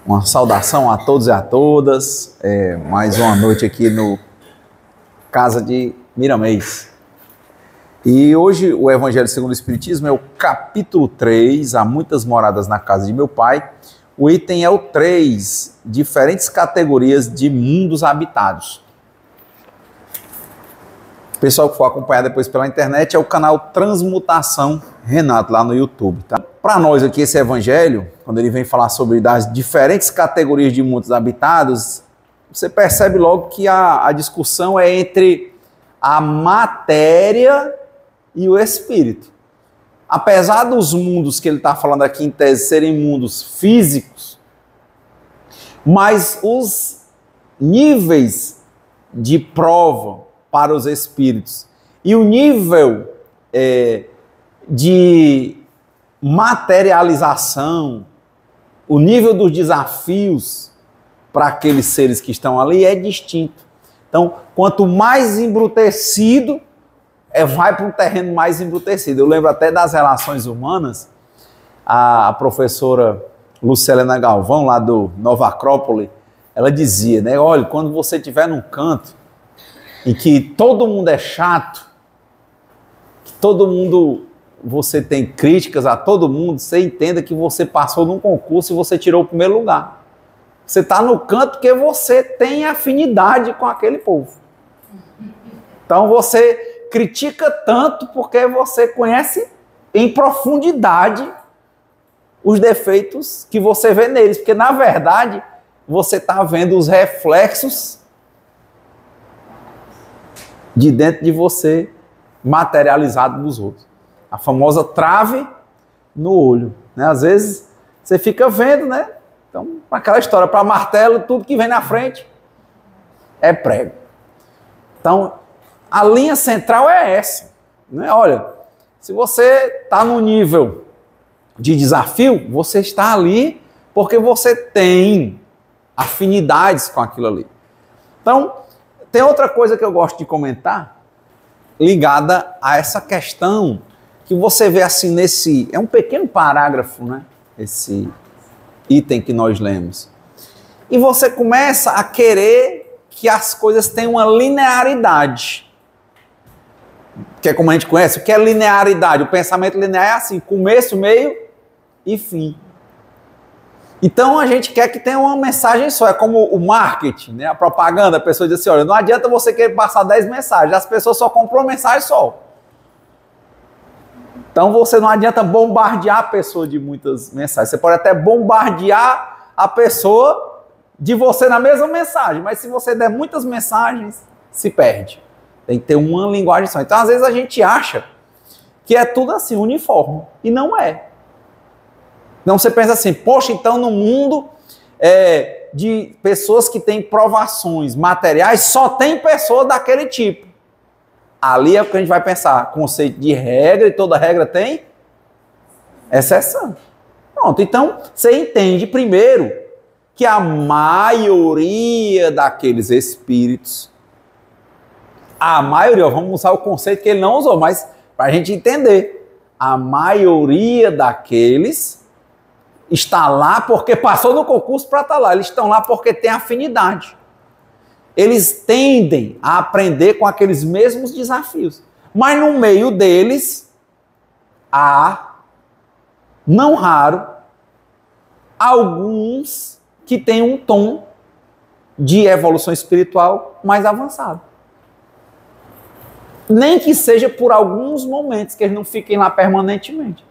Uma saudação a todos e a todas. Mais uma noite aqui no Casa de Miramês. E hoje o Evangelho segundo o Espiritismo é o capítulo 3, Há muitas moradas na casa de meu pai. O item é o 3, diferentes categorias de mundos habitados. O pessoal que for acompanhar depois pela internet é o canal Transmutação Renato, lá no YouTube, tá? Para nós aqui, esse evangelho, quando ele vem falar sobre das diferentes categorias de mundos habitados, você percebe logo que a discussão é entre a matéria e o espírito. Apesar dos mundos que ele está falando aqui em tese serem mundos físicos, mas os níveis de prova para os espíritos e o nível de materialização, o nível dos desafios para aqueles seres que estão ali é distinto. Então, quanto mais embrutecido, vai para um terreno mais embrutecido. Eu lembro até das relações humanas, a professora Lucélena Galvão, lá do Nova Acrópole, ela dizia, né, olha, quando você estiver num canto em que todo mundo é chato, que todo mundo, você tem críticas a todo mundo, você entenda que você passou num concurso e você tirou o primeiro lugar. Você está no canto porque você tem afinidade com aquele povo. Então você critica tanto porque você conhece em profundidade os defeitos que você vê neles, porque na verdade você está vendo os reflexos de dentro de você materializado nos outros. A famosa trave no olho, né? Às vezes você fica vendo, né? Então, aquela história, para martelo, tudo que vem na frente é prego. Então, a linha central é essa, né? Olha, se você está no nível de desafio, você está ali porque você tem afinidades com aquilo ali. Então, tem outra coisa que eu gosto de comentar, ligada a essa questão que você vê assim nesse... É um pequeno parágrafo, né? Esse item que nós lemos. E você começa a querer que as coisas tenham uma linearidade. Que é como a gente conhece. O que é linearidade? O pensamento linear é assim, começo, meio e fim. Então a gente quer que tenha uma mensagem só, é como o marketing, né? A propaganda, a pessoa diz assim, olha, não adianta você querer passar 10 mensagens, as pessoas só compram uma mensagem só. Então você não adianta bombardear a pessoa de muitas mensagens, você pode até bombardear a pessoa de você na mesma mensagem, mas se você der muitas mensagens, se perde. Tem que ter uma linguagem só. Então às vezes a gente acha que é tudo assim, uniforme, e não é. Então você pensa assim, poxa, então no mundo de pessoas que têm provações materiais, só tem pessoa daquele tipo. Ali é o que a gente vai pensar, conceito de regra, e toda regra tem exceção. Pronto, então você entende primeiro que a maioria daqueles espíritos, a maioria, vamos usar o conceito que ele não usou, mas para a gente entender, a maioria daqueles está lá porque passou no concurso para estar lá. Eles estão lá porque tem afinidade. Eles tendem a aprender com aqueles mesmos desafios. Mas no meio deles, há, não raro, alguns que têm um tom de evolução espiritual mais avançado. Nem que seja por alguns momentos, que eles não fiquem lá permanentemente.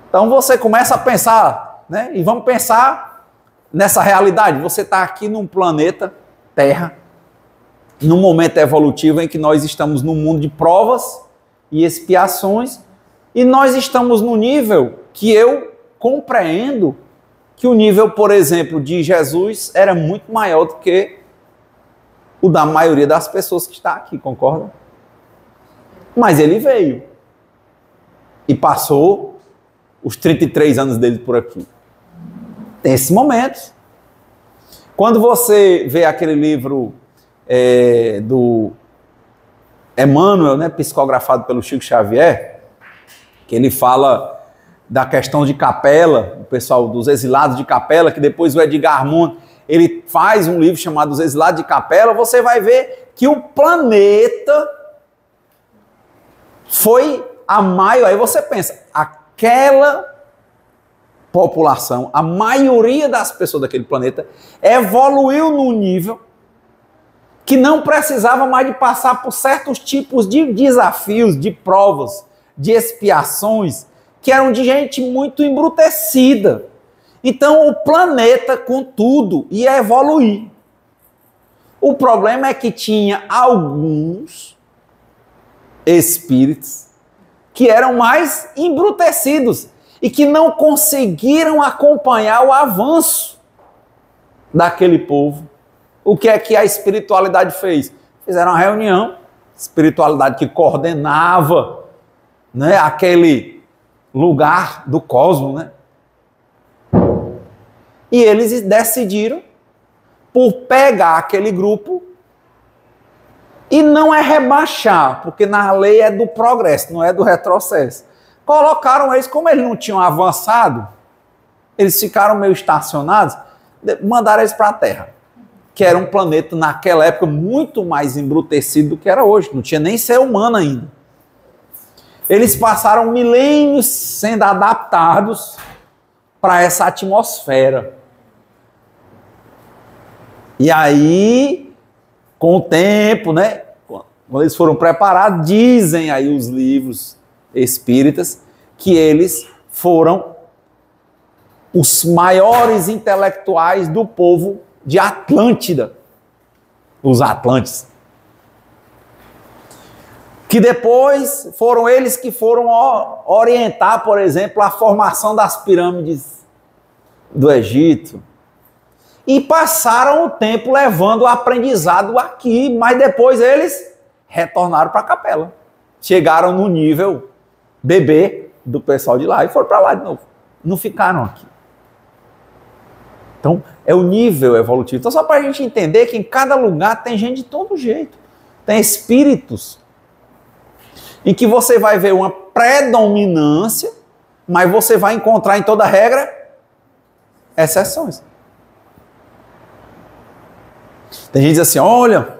Então você começa a pensar, né? E vamos pensar nessa realidade. Você está aqui num planeta Terra, num momento evolutivo em que nós estamos num mundo de provas e expiações, e nós estamos no nível que eu compreendo que o nível, por exemplo, de Jesus era muito maior do que o da maioria das pessoas que está aqui, concordam? Mas ele veio e passou os 33 anos dele por aqui. Tem esses momentos. Quando você vê aquele livro do Emmanuel, né, psicografado pelo Chico Xavier, que ele fala da questão de Capela, o pessoal dos exilados de Capela, que depois o Edgar Moon, ele faz um livro chamado Os Exilados de Capela, você vai ver que o planeta foi a maior. Aí você pensa, aquela população, a maioria das pessoas daquele planeta evoluiu num nível que não precisava mais de passar por certos tipos de desafios, de provas, de expiações, que eram de gente muito embrutecida. Então o planeta, contudo, ia evoluir. O problema é que tinha alguns espíritos que eram mais embrutecidos e que não conseguiram acompanhar o avanço daquele povo. O que é que a espiritualidade fez? Fizeram uma reunião, espiritualidade que coordenava, né, aquele lugar do cosmos, né? E eles decidiram por pegar aquele grupo e não é rebaixar, porque na lei é do progresso, não é do retrocesso. Colocaram eles, como eles não tinham avançado, eles ficaram meio estacionados, mandaram eles para a Terra, que era um planeta naquela época muito mais embrutecido do que era hoje, não tinha nem ser humano ainda. Eles passaram milênios sendo adaptados para essa atmosfera. E aí, com o tempo, né, quando eles foram preparados, dizem aí os livros espíritas que eles foram os maiores intelectuais do povo de Atlântida, os Atlantes. Que depois foram eles que foram orientar, por exemplo, a formação das pirâmides do Egito. E passaram o tempo levando o aprendizado aqui, mas depois eles retornaram para a Capela. Chegaram no nível bebê do pessoal de lá e foram para lá de novo. Não ficaram aqui. Então, é o nível evolutivo. Então, só para a gente entender que em cada lugar tem gente de todo jeito. Tem espíritos em que você vai ver uma predominância, mas você vai encontrar em toda regra exceções. Tem gente que diz assim, olha,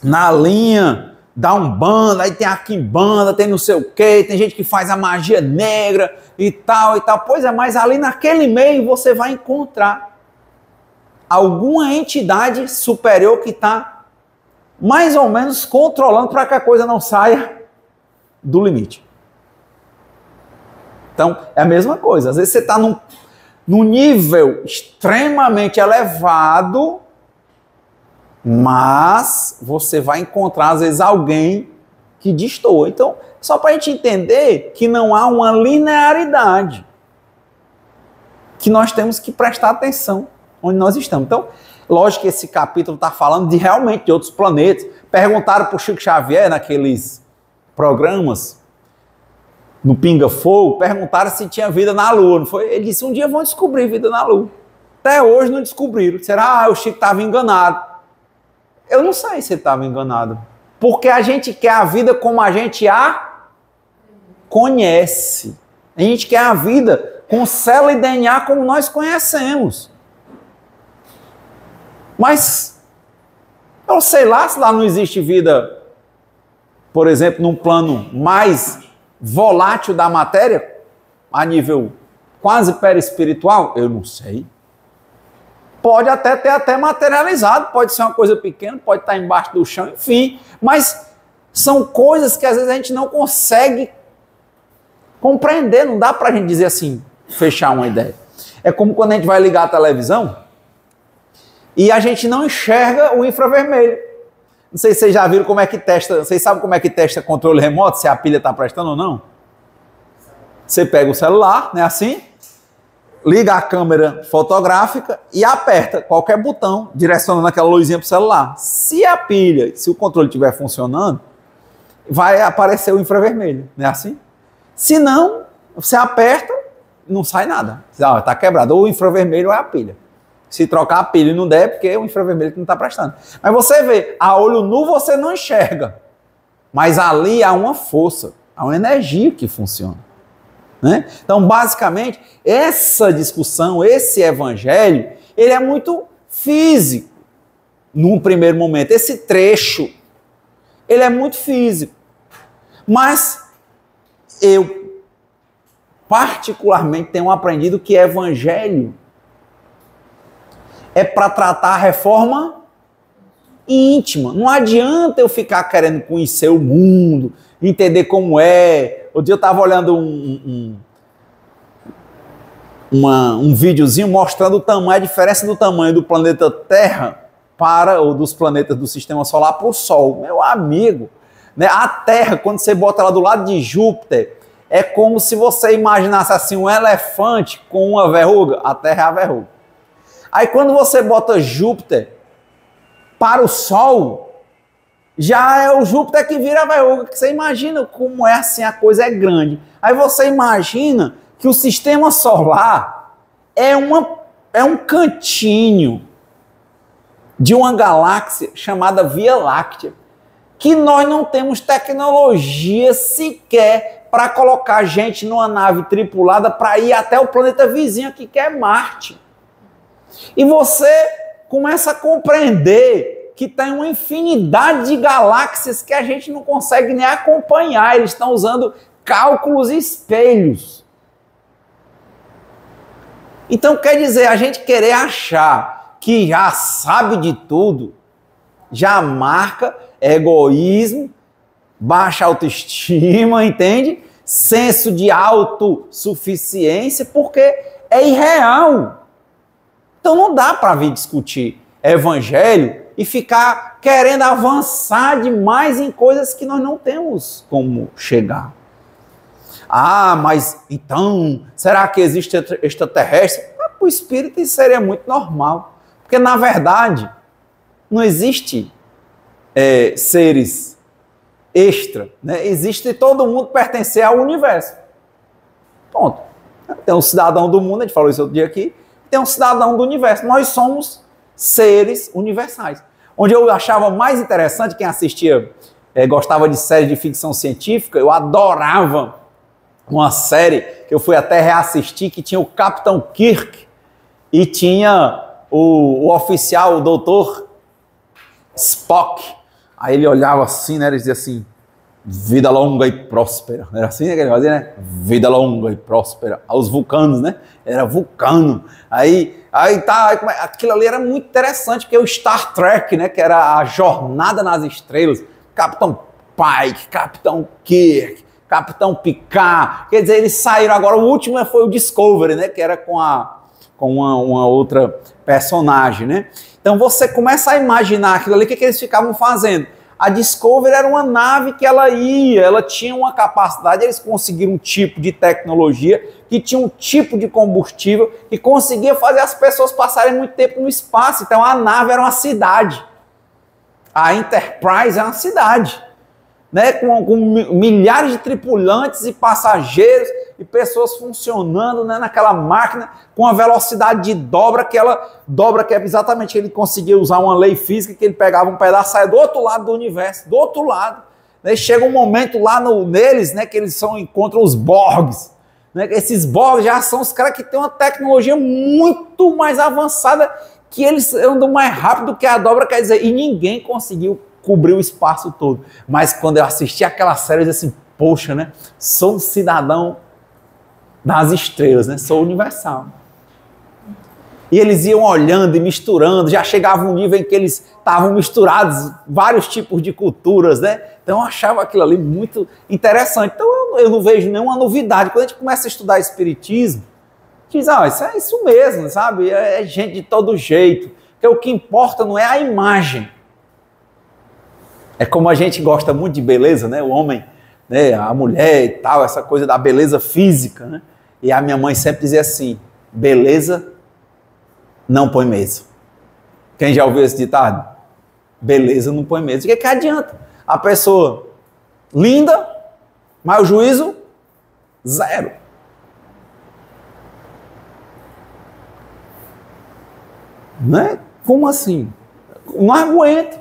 na linha da Umbanda, aí tem a Quimbanda, tem não sei o quê, tem gente que faz a magia negra e tal e tal. Pois é, mas ali naquele meio você vai encontrar alguma entidade superior que está mais ou menos controlando para que a coisa não saia do limite. Então, é a mesma coisa. Às vezes você está num nível extremamente elevado, mas você vai encontrar, às vezes, alguém que destoa. Então, só para a gente entender que não há uma linearidade, que nós temos que prestar atenção onde nós estamos. Então, lógico que esse capítulo está falando de realmente de outros planetas. Perguntaram para o Chico Xavier, naqueles programas, no Pinga Fogo, perguntaram se tinha vida na Lua. Não foi? Ele disse, um dia vão descobrir vida na Lua. Até hoje não descobriram. Será? O Chico estava enganado. Eu não sei se ele estava enganado. Porque a gente quer a vida como a gente a conhece. A gente quer a vida com célula e DNA como nós conhecemos. Mas eu sei lá se lá não existe vida, por exemplo, num plano mais volátil da matéria, a nível quase perispiritual. Eu não sei. Pode até ter materializado, pode ser uma coisa pequena, pode estar embaixo do chão, enfim. Mas são coisas que às vezes a gente não consegue compreender, não dá para a gente dizer assim, fechar uma ideia. É como quando a gente vai ligar a televisão e a gente não enxerga o infravermelho. Não sei se vocês já viram como é que testa, vocês sabem como é que testa controle remoto, se a pilha está prestando ou não? Você pega o celular, né, assim, liga a câmera fotográfica e aperta qualquer botão, direcionando aquela luzinha para o celular. Se a pilha, se o controle estiver funcionando, vai aparecer o infravermelho, não é assim? Se não, você aperta, não sai nada. Está quebrado, ou o infravermelho ou é a pilha. Se trocar a pilha e não der, é porque é o infravermelho que não está prestando. Mas você vê, a olho nu você não enxerga. Mas ali há uma força, há uma energia que funciona. né? Então, basicamente, essa discussão, esse evangelho, ele é muito físico, num primeiro momento. Esse trecho, ele é muito físico. Mas eu, particularmente, tenho aprendido que evangelho é para tratar a reforma íntima. Não adianta eu ficar querendo conhecer o mundo, entender como é. Outro dia eu estava olhando um videozinho mostrando a diferença do tamanho do planeta Terra ou dos planetas do Sistema Solar para o Sol. Meu amigo, né? A Terra, quando você bota ela do lado de Júpiter, é como se você imaginasse assim um elefante com uma verruga. A Terra é a verruga. Aí quando você bota Júpiter para o Sol, já é o Júpiter que vira a verruga. Você imagina como é assim, a coisa é grande. Aí você imagina que o Sistema Solar é um cantinho de uma galáxia chamada Via Láctea, que nós não temos tecnologia sequer para colocar gente numa nave tripulada para ir até o planeta vizinho aqui, que é Marte. E você começa a compreender que tem uma infinidade de galáxias que a gente não consegue nem acompanhar. Eles estão usando cálculos e espelhos. Então, quer dizer, a gente querer achar que já sabe de tudo, já marca egoísmo, baixa autoestima, entende? Senso de autossuficiência, porque é irreal. Então não dá para vir discutir evangelho e ficar querendo avançar demais em coisas que nós não temos como chegar. Ah, mas então, será que existe extraterrestre? Para o espírito isso seria muito normal. Porque, na verdade, não existe seres extra, né? Existe todo mundo pertencer ao universo. Ponto. Tem um cidadão do mundo, a gente falou isso outro dia aqui, tem um cidadão do universo. Nós somos seres universais. Onde eu achava mais interessante, quem assistia, gostava de séries de ficção científica, eu adorava uma série que eu fui até reassistir, que tinha o Capitão Kirk e tinha o oficial, o doutor Spock. Aí ele olhava assim, né? Ele dizia assim, vida longa e próspera. Era assim que ele fazia, né? Vida longa e próspera. Aos vulcanos, né? Era vulcano. Aquilo ali era muito interessante, porque o Star Trek, né? Que era a jornada nas estrelas. Capitão Pike, Capitão Kirk, Capitão Picard. Quer dizer, eles saíram agora. O último foi o Discovery, né? Que era com uma outra personagem, né? Então você começa a imaginar aquilo ali, o que eles ficavam fazendo. A Discovery era uma nave que ela tinha uma capacidade, eles conseguiram um tipo de tecnologia, que tinha um tipo de combustível, que conseguia fazer as pessoas passarem muito tempo no espaço. Então a nave era uma cidade. A Enterprise é uma cidade, né? Com milhares de tripulantes e passageiros e pessoas funcionando, né, naquela máquina com a velocidade de dobra, que é exatamente, ele conseguia usar uma lei física que ele pegava um pedaço e saia do outro lado do universo, do outro lado. Né? Chega um momento lá neles, né, que eles encontram os Borgs. Né? Esses Borgs já são os caras que têm uma tecnologia muito mais avançada, que eles andam mais rápido que a dobra, quer dizer, e ninguém conseguiu cobrir o espaço todo. Mas quando eu assisti aquela série, eu disse assim, poxa, né, sou um cidadão das estrelas, né? Sou universal. E eles iam olhando e misturando, já chegava um nível em que eles estavam misturados, vários tipos de culturas, né? Então eu achava aquilo ali muito interessante. Então eu não vejo nenhuma novidade. Quando a gente começa a estudar espiritismo, diz, isso é isso mesmo, sabe? É gente de todo jeito. Porque o que importa não é a imagem. É como a gente gosta muito de beleza, né? O homem, né? A mulher e tal, essa coisa da beleza física, né? E a minha mãe sempre dizia assim, beleza não põe mesa. Quem já ouviu esse ditado? Beleza não põe mesa. O que adianta? A pessoa linda, mas o juízo, zero. Né? Como assim? Não aguento.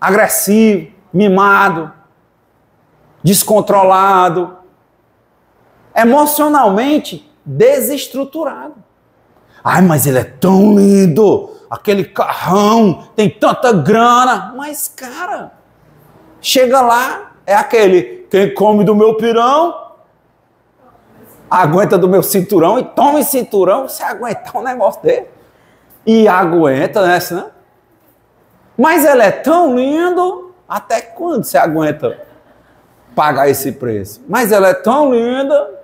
Agressivo, mimado, descontrolado. emocionalmente desestruturado. Ai, mas ele é tão lindo, aquele carrão, tem tanta grana. Mas, cara, chega lá, é aquele, quem come do meu pirão, aguenta do meu cinturão e toma cinturão, você aguentar um negócio dele. E aguenta, né? Mas ele é tão lindo, até quando você aguenta pagar esse preço? Mas ela é tão linda,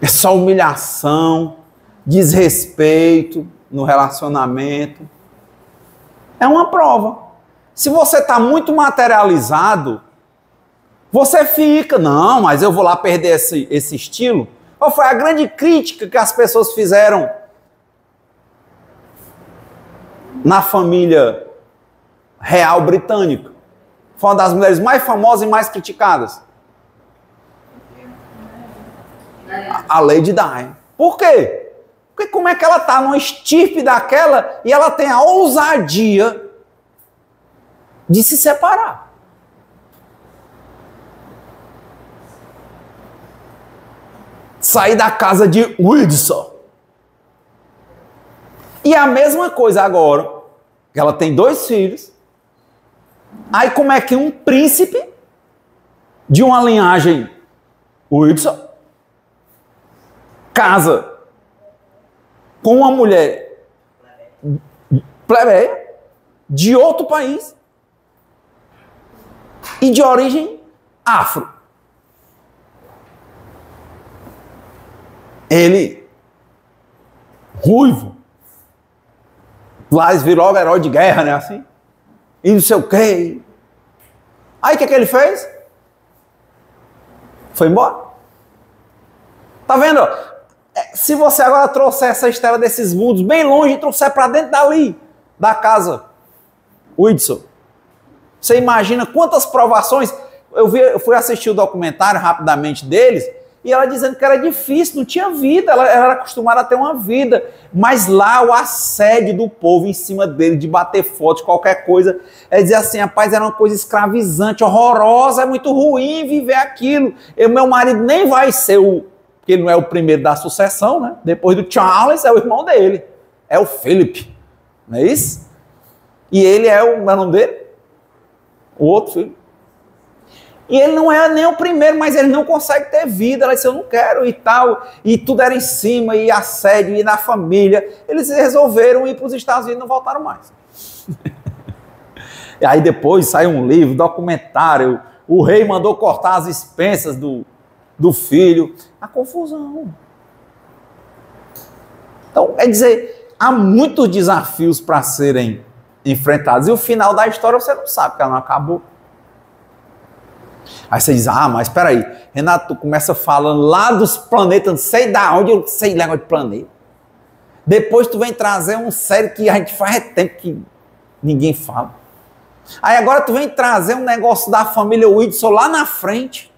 é só humilhação, desrespeito no relacionamento. É uma prova. Se você está muito materializado, você fica, não, mas eu vou lá perder esse estilo. Qual foi a grande crítica que as pessoas fizeram na família real britânica? Foi uma das mulheres mais famosas e mais criticadas. A Lady Di. Por quê? Porque como é que ela está numa estirpe daquela e ela tem a ousadia de se separar? Sair da casa de Windsor. E a mesma coisa agora, que ela tem 2 filhos. Aí como é que um príncipe de uma linhagem Windsor casa com uma mulher plebeia de outro país e de origem afro? Ele, ruivo, lá virou logo herói de guerra, né, assim? E não sei o quê. Aí o que ele fez? Foi embora. Tá vendo? Se você agora trouxer essa história desses mundos bem longe e trouxer para dentro dali, da casa Windsor, você imagina quantas provações. Eu fui assistir o documentário rapidamente deles, e ela dizendo que era difícil, não tinha vida, ela era acostumada a ter uma vida, mas lá o assédio do povo em cima dele, de bater foto, qualquer coisa, é dizer assim, rapaz, era uma coisa escravizante, horrorosa, é muito ruim viver aquilo. Meu marido nem vai ser porque ele não é o primeiro da sucessão, né? Depois do Charles é o irmão dele, é o Philip, não é isso? E ele é o nome dele? O outro filho. E ele não é nem o primeiro, mas ele não consegue ter vida. Ela disse, eu não quero e tal. E tudo era em cima, e assédio, e na família. Eles resolveram ir para os Estados Unidos e não voltaram mais. E aí depois saiu um livro, documentário. O rei mandou cortar as expensas do filho. A confusão. Então, quer dizer, há muitos desafios para serem enfrentados. E o final da história você não sabe, porque ela não acabou. Aí você diz, mas espera aí, Renato, tu começa falando lá dos planetas, não sei da onde, eu sei negócio de planeta. Depois tu vem trazer uma série que a gente faz tempo que ninguém fala. Aí agora tu vem trazer um negócio da família Windsor lá na frente.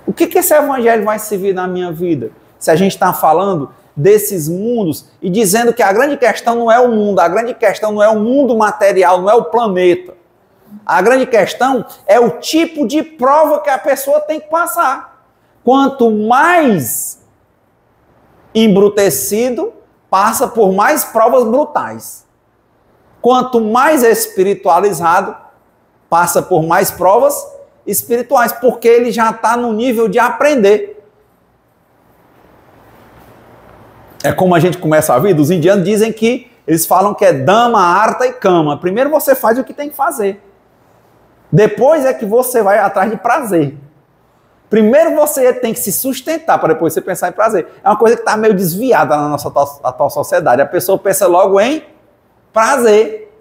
O que esse evangelho vai servir na minha vida? Se a gente está falando desses mundos e dizendo que a grande questão não é o mundo, a grande questão não é o mundo material, não é o planeta. A grande questão é o tipo de prova que a pessoa tem que passar. Quanto mais embrutecido, passa por mais provas brutais. Quanto mais espiritualizado, passa por mais provas espirituais, porque ele já está no nível de aprender. É como a gente começa a vida, os indianos dizem que eles falam que é dama, arta e cama. Primeiro você faz o que tem que fazer. Depois é que você vai atrás de prazer. Primeiro você tem que se sustentar para depois você pensar em prazer. É uma coisa que está meio desviada na nossa atual sociedade. A pessoa pensa logo em prazer.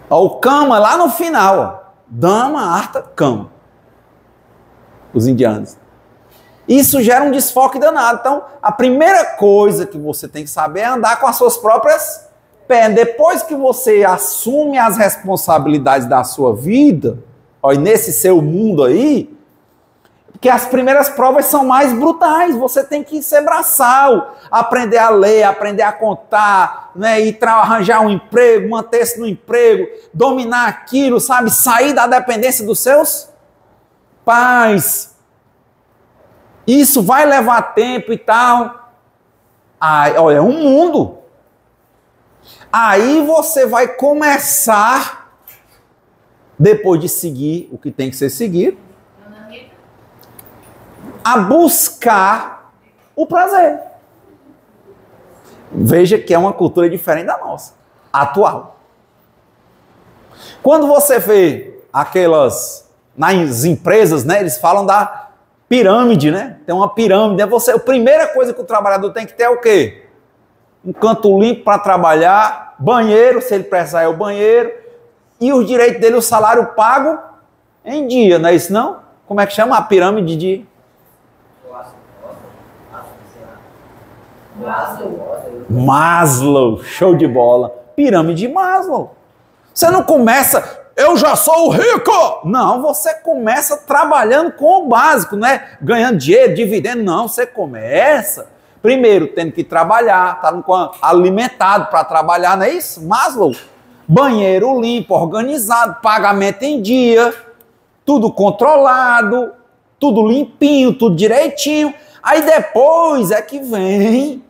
O cama lá no final. Ó. Dama, arta, cama. Os indianos. Isso gera um desfoque danado. Então, a primeira coisa que você tem que saber é andar com as suas próprias pernas. Depois que você assume as responsabilidades da sua vida, ó, e nesse seu mundo aí, que as primeiras provas são mais brutais. Você tem que ser braçal, aprender a ler, aprender a contar, né? Ir arranjar um emprego, manter-se no emprego, dominar aquilo, sabe? Sair da dependência dos seus pais. Isso vai levar tempo e tal. Olha, é um mundo. Aí você vai começar, depois de seguir o que tem que ser seguido, a buscar o prazer. Veja que é uma cultura diferente da nossa, atual. Quando você vê nas empresas, né, eles falam da pirâmide, né? Tem uma pirâmide. A primeira coisa que o trabalhador tem que ter é o quê? Um canto limpo para trabalhar, banheiro, se ele precisar é o banheiro, e os direitos dele, o salário pago em dia, não é isso não? Como é que chama? A pirâmide de... Maslow, show de bola. Pirâmide de Maslow. Você não começa, eu já sou o rico. Não, você começa trabalhando com o básico, né? Ganhando dinheiro, dividendo. Não, você começa primeiro tendo que trabalhar, tá alimentado para trabalhar, não é isso? Maslow. Banheiro limpo, organizado, pagamento em dia, tudo controlado, tudo limpinho, tudo direitinho. Aí depois é que vem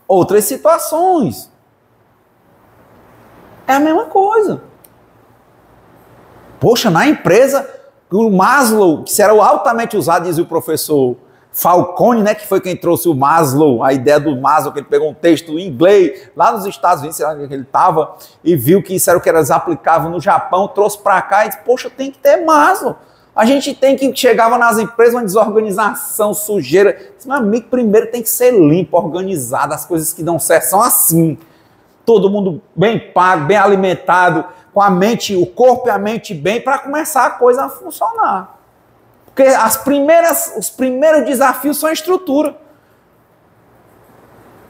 outras situações. É a mesma coisa. Poxa, na empresa, o Maslow, que será altamente usado, dizia o professor Falcone, né, que foi quem trouxe o Maslow, a ideia do Maslow, que ele pegou um texto em inglês, lá nos Estados Unidos, sei lá onde ele estava, e viu que isso era o que eles aplicavam no Japão, trouxe para cá e disse, poxa, tem que ter Maslow. A gente tem que, chegava nas empresas, uma desorganização, sujeira. Meu amigo, primeiro tem que ser limpo, organizado, as coisas que dão certo são assim. Todo mundo bem pago, bem alimentado, com a mente, o corpo e a mente bem, para começar a coisa a funcionar. Porque os primeiros desafios são a estrutura.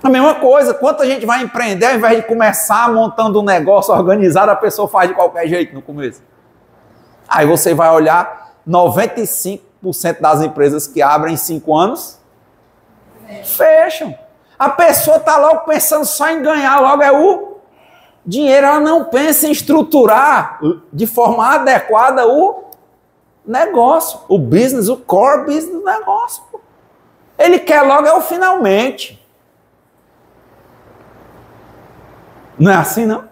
A mesma coisa, quanta gente vai empreender, ao invés de começar montando um negócio organizado, a pessoa faz de qualquer jeito no começo. Aí você vai olhar, 95% das empresas que abrem em 5 anos, fecham. A pessoa está logo pensando só em ganhar, logo é o dinheiro, ela não pensa em estruturar de forma adequada o negócio, o business, o core business do negócio. Ele quer logo é o finalmente. Não é assim, não?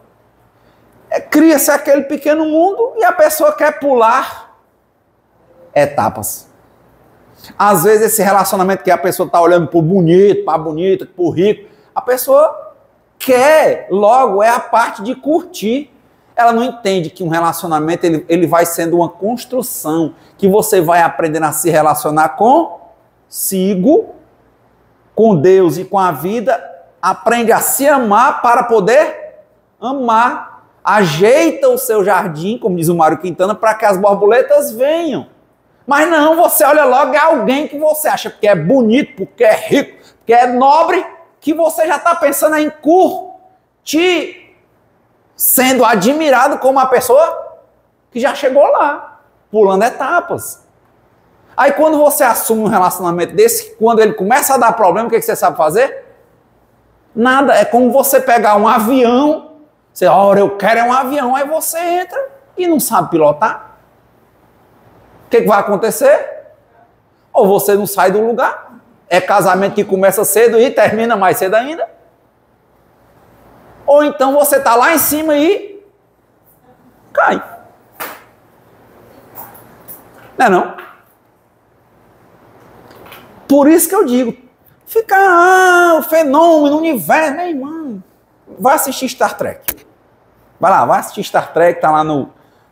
Cria-se aquele pequeno mundo e a pessoa quer pular etapas. Às vezes esse relacionamento que a pessoa está olhando para o bonito, para a bonita, para o rico, a pessoa quer logo, é a parte de curtir. Ela não entende que um relacionamento ele vai sendo uma construção, que você vai aprendendo a se relacionar consigo, com Deus e com a vida, aprende a se amar para poder amar. Ajeita o seu jardim, como diz o Mário Quintana, para que as borboletas venham. Mas não, você olha logo, é alguém que você acha que é bonito, porque é rico, que é nobre, que você já está pensando em curtir, sendo admirado como uma pessoa que já chegou lá, pulando etapas. Aí quando você assume um relacionamento desse, quando ele começa a dar problema, o que você sabe fazer? Nada, é como você pegar um avião, você, ora, eu quero um avião, aí você entra e não sabe pilotar. O que vai acontecer? Ou você não sai do lugar, é casamento que começa cedo e termina mais cedo ainda. Ou então você está lá em cima e cai. Não é não? Por isso que eu digo, fica o fenômeno, o universo, meu irmão. Vai assistir Star Trek. Vai lá, vai assistir Star Trek, tá lá no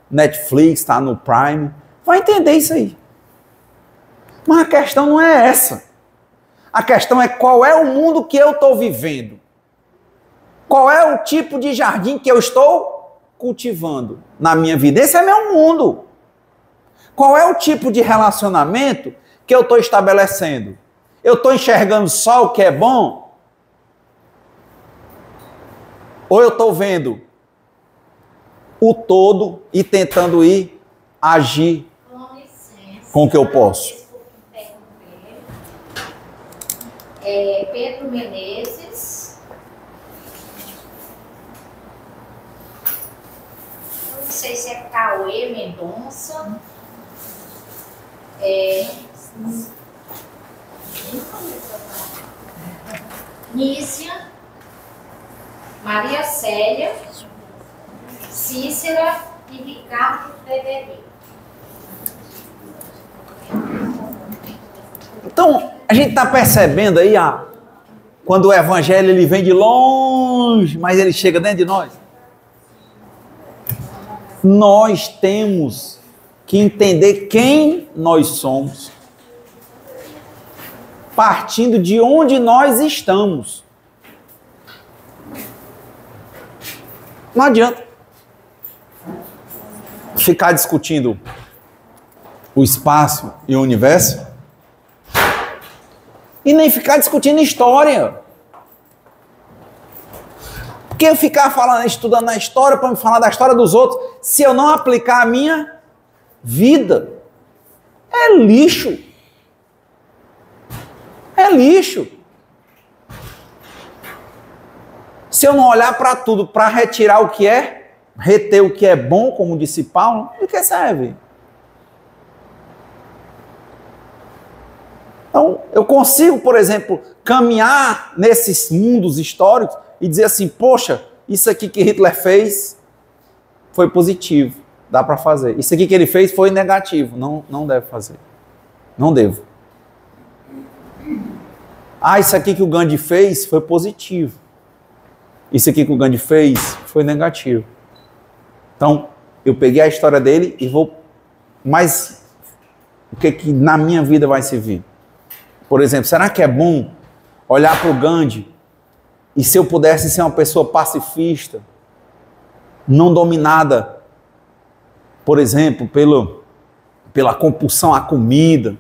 Netflix, tá no Prime. Vai entender isso aí. Mas a questão não é essa. A questão é qual é o mundo que eu estou vivendo. Qual é o tipo de jardim que eu estou cultivando na minha vida? Esse é meu mundo. Qual é o tipo de relacionamento que eu estou estabelecendo? Eu estou enxergando só o que é bom? Ou eu estou vendo o todo e tentando agir com o que eu posso? Pedro Menezes. Não sei se é Cauê Mendonça. Nícia, Maria Célia, Cícera e Ricardo Frederico. Então, a gente está percebendo aí, quando o evangelho ele vem de longe, mas ele chega dentro de nós. Nós temos que entender quem nós somos, partindo de onde nós estamos. Não adianta ficar discutindo o espaço e o universo e nem ficar discutindo história. Porque eu ficar falando, estudando a história para me falar da história dos outros, se eu não aplicar a minha vida, é lixo. É lixo. Se eu não olhar para tudo, para retirar o que é, reter o que é bom, como disse Paulo, de que serve? Então, eu consigo, por exemplo, caminhar nesses mundos históricos e dizer assim, poxa, isso aqui que Hitler fez foi positivo, dá para fazer. Isso aqui que ele fez foi negativo, não deve fazer. Não devo. Isso aqui que o Gandhi fez foi positivo. Isso aqui que o Gandhi fez foi negativo. Então, eu peguei a história dele e vou... Mas o que na minha vida vai servir? Por exemplo, será que é bom olhar para o Gandhi e se eu pudesse ser uma pessoa pacifista, não dominada, por exemplo, pela compulsão à comida,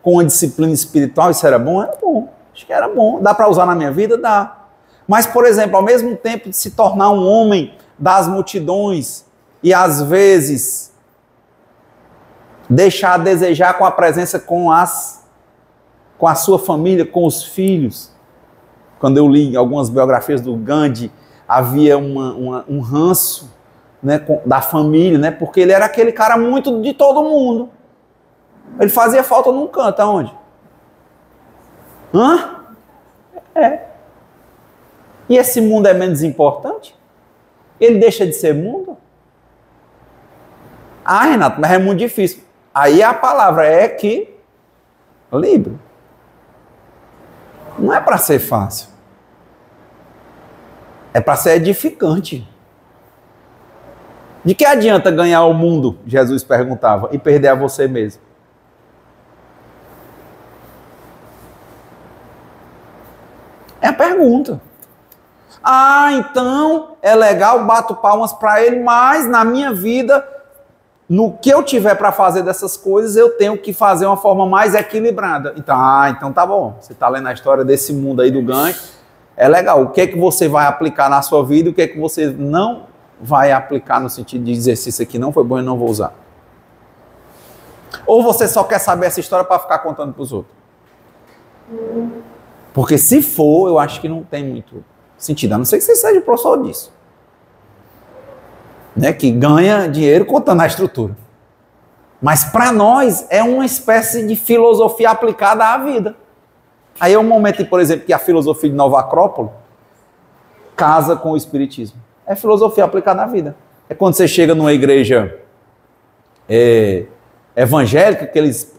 com uma disciplina espiritual, isso era bom? Era bom. Acho que era bom. Dá para usar na minha vida? Dá. Mas, por exemplo, ao mesmo tempo de se tornar um homem das multidões e, às vezes, deixar a desejar com a presença com a sua família, com os filhos. Quando eu li algumas biografias do Gandhi, havia um ranço, né, da família, né, porque ele era aquele cara muito de todo mundo. Ele fazia falta num canto, aonde? E esse mundo é menos importante? Ele deixa de ser mundo? Renato, mas é muito difícil. Aí a palavra é equilíbrio. Não é para ser fácil. É para ser edificante. De que adianta ganhar o mundo, Jesus perguntava, e perder a você mesmo? É a pergunta. Então é legal, bato palmas para ele, mas na minha vida, no que eu tiver para fazer dessas coisas, eu tenho que fazer uma forma mais equilibrada. Então tá bom. Você está lendo a história desse mundo aí do Gandhi, é legal. O que é que você vai aplicar na sua vida e o que é que você não vai aplicar no sentido de exercício aqui não foi bom e não vou usar? Ou você só quer saber essa história para ficar contando para os outros? Porque se for, eu acho que não tem muito sentido. A não ser que você seja professor disso. Né? Que ganha dinheiro contando a estrutura. Mas para nós é uma espécie de filosofia aplicada à vida. Aí é um momento, por exemplo, que a filosofia de Nova Acrópole casa com o espiritismo. É filosofia aplicada à vida. É quando você chega numa igreja evangélica,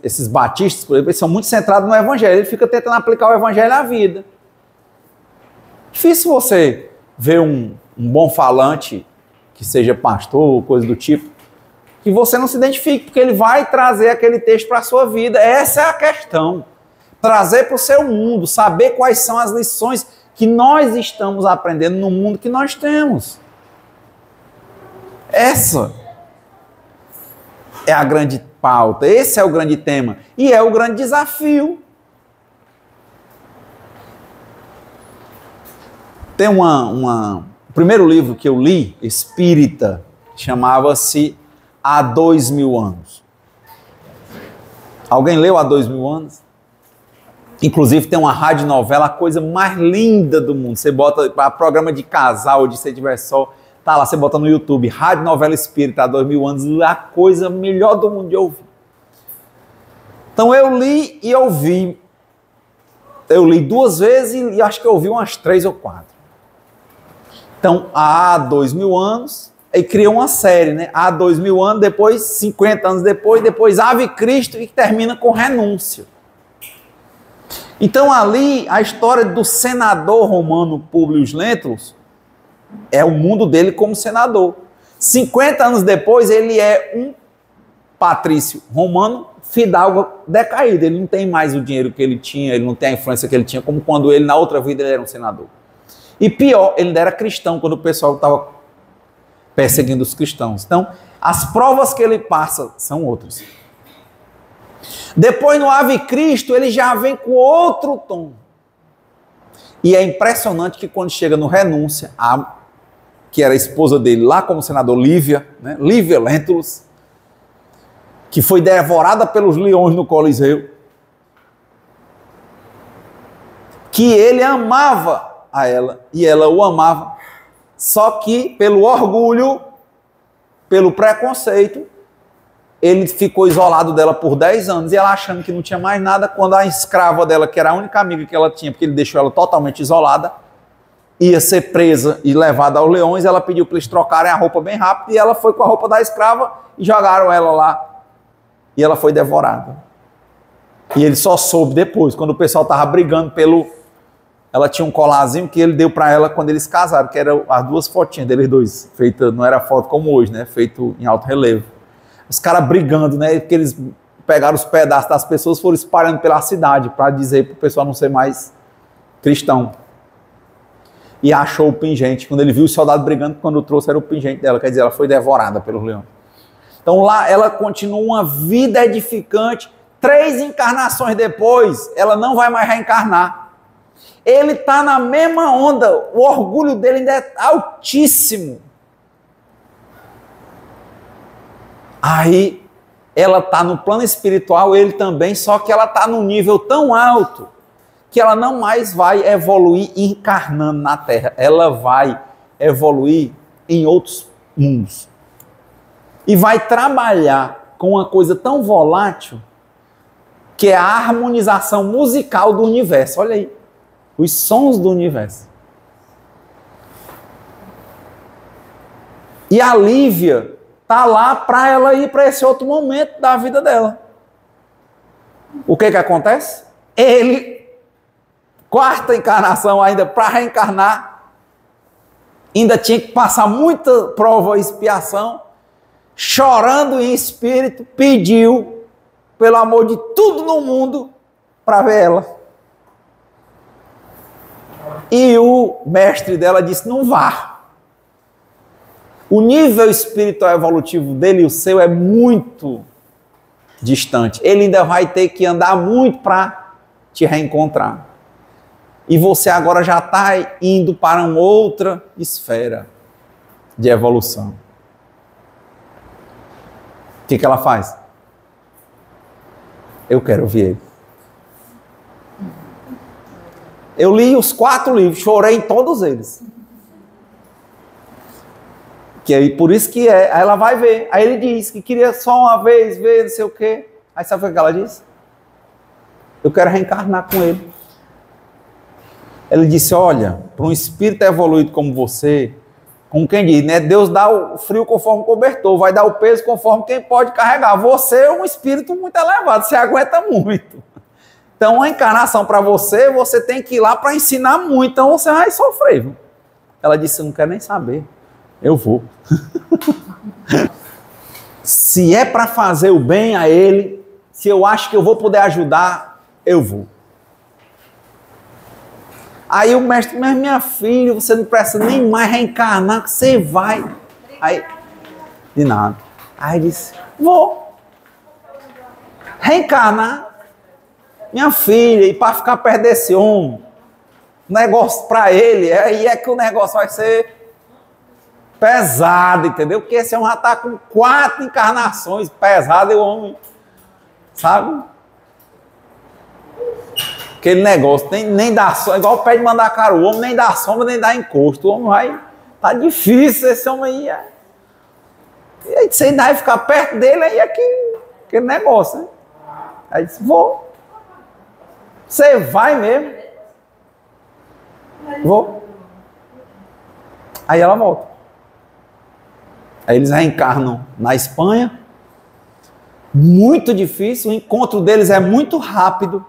esses batistas, por exemplo, eles são muito centrados no evangelho. Ele fica tentando aplicar o evangelho à vida. Difícil você ver um bom falante, que seja pastor ou coisa do tipo, que você não se identifique, porque ele vai trazer aquele texto para a sua vida. Essa é a questão. Trazer para o seu mundo, saber quais são as lições que nós estamos aprendendo no mundo que nós temos. Essa é a grande pauta, esse é o grande tema e é o grande desafio. Tem o primeiro livro que eu li, espírita, chamava-se Há 2000 anos. Alguém leu Há 2000 anos? Inclusive tem uma radionovela, a coisa mais linda do mundo. Você bota para programa de casal, de Se Tiver Sol, tá lá, você bota no YouTube, Radionovela Espírita, há 2000 anos, a coisa melhor do mundo de ouvir. Então eu li e ouvi. Eu li 2 vezes e acho que eu ouvi umas 3 ou 4. Então, há 2000 anos, aí criou uma série, né? Há 2000 anos, depois 50 anos depois Ave Cristo, e termina com Renúncia. Então ali, a história do senador romano Públio Lentulus é o mundo dele como senador. 50 anos depois, ele é um patrício romano, fidalgo decaído. Ele não tem mais o dinheiro que ele tinha, ele não tem a influência que ele tinha, como quando ele, na outra vida, ele era um senador. E pior, ele ainda era cristão, quando o pessoal estava perseguindo os cristãos. Então, as provas que ele passa são outras. Depois, no Ave Cristo, ele já vem com outro tom. E é impressionante que quando chega no Renúncia, que era a esposa dele lá como senador, Lívia, né? Lívia Lentulus, que foi devorada pelos leões no Coliseu, que ele amava a ela e ela o amava, só que pelo orgulho, pelo preconceito, ele ficou isolado dela por 10 anos, e ela achando que não tinha mais nada, quando a escrava dela, que era a única amiga que ela tinha, porque ele deixou ela totalmente isolada, ia ser presa e levada aos leões, ela pediu para eles trocarem a roupa bem rápido, e ela foi com a roupa da escrava e jogaram ela lá, e ela foi devorada. E ele só soube depois, quando o pessoal estava brigando ela tinha um colarzinho que ele deu para ela quando eles casaram, que eram as 2 fotinhas deles dois, feita, não era foto como hoje, né? Feito em alto relevo. Os caras brigando, né? Porque eles pegaram os pedaços das pessoas e foram espalhando pela cidade para dizer para o pessoal não ser mais cristão. E achou o pingente. Quando ele viu os soldados brigando, quando trouxe era o pingente dela. Quer dizer, ela foi devorada pelos leões. Então lá ela continua uma vida edificante. 3 encarnações depois, ela não vai mais reencarnar. Ele está na mesma onda. O orgulho dele ainda é altíssimo. Aí ela está no plano espiritual, ele também, só que ela está num nível tão alto que ela não mais vai evoluir encarnando na Terra. Ela vai evoluir em outros mundos. E vai trabalhar com uma coisa tão volátil que é a harmonização musical do universo. Olha aí, os sons do universo. E a Lívia está lá para ela ir para esse outro momento da vida dela. O que acontece? Ele, 4ª encarnação ainda, para reencarnar, ainda tinha que passar muita prova e expiação, chorando em espírito, pediu, pelo amor de tudo no mundo, para ver ela. E o mestre dela disse, não vá. O nível espiritual evolutivo dele e o seu é muito distante. Ele ainda vai ter que andar muito para te reencontrar. E você agora já está indo para uma outra esfera de evolução. O que ela faz? Eu quero ver ele. Eu li os 4 livros, chorei em todos eles. Que aí, por isso que aí ela vai ver. Aí ele diz que queria só uma vez ver, não sei o quê. Aí sabe o que ela disse? Eu quero reencarnar com ele. Ele disse, olha, para um espírito evoluído como você, como quem diz, né? Deus dá o frio conforme o cobertor, vai dar o peso conforme quem pode carregar. Você é um espírito muito elevado, você aguenta muito. Então, uma encarnação para você, você tem que ir lá para ensinar muito, então você vai sofrer. Viu? Ela disse, eu não quero nem saber. Eu vou. Se é para fazer o bem a ele, se eu acho que eu vou poder ajudar, eu vou. Aí o mestre, mas minha filha, você não precisa nem mais reencarnar, que você vai. Aí, de nada. Aí disse, vou. Reencarnar. Minha filha, e para ficar perto desse homem, negócio para ele, aí é que o negócio vai ser pesado, entendeu? Porque esse homem já está com 4 encarnações, pesado é o homem, sabe? Aquele negócio, nem dá sombra, igual o pé de Mandacaru, o homem nem dá sombra, nem dá encosto. O homem vai, tá difícil esse homem aí. E aí você ainda vai ficar perto dele, aí aquele negócio, né? Aí disse, vou. Você vai mesmo? Vou. Aí ela volta. Aí eles reencarnam na Espanha. Muito difícil, o encontro deles é muito rápido.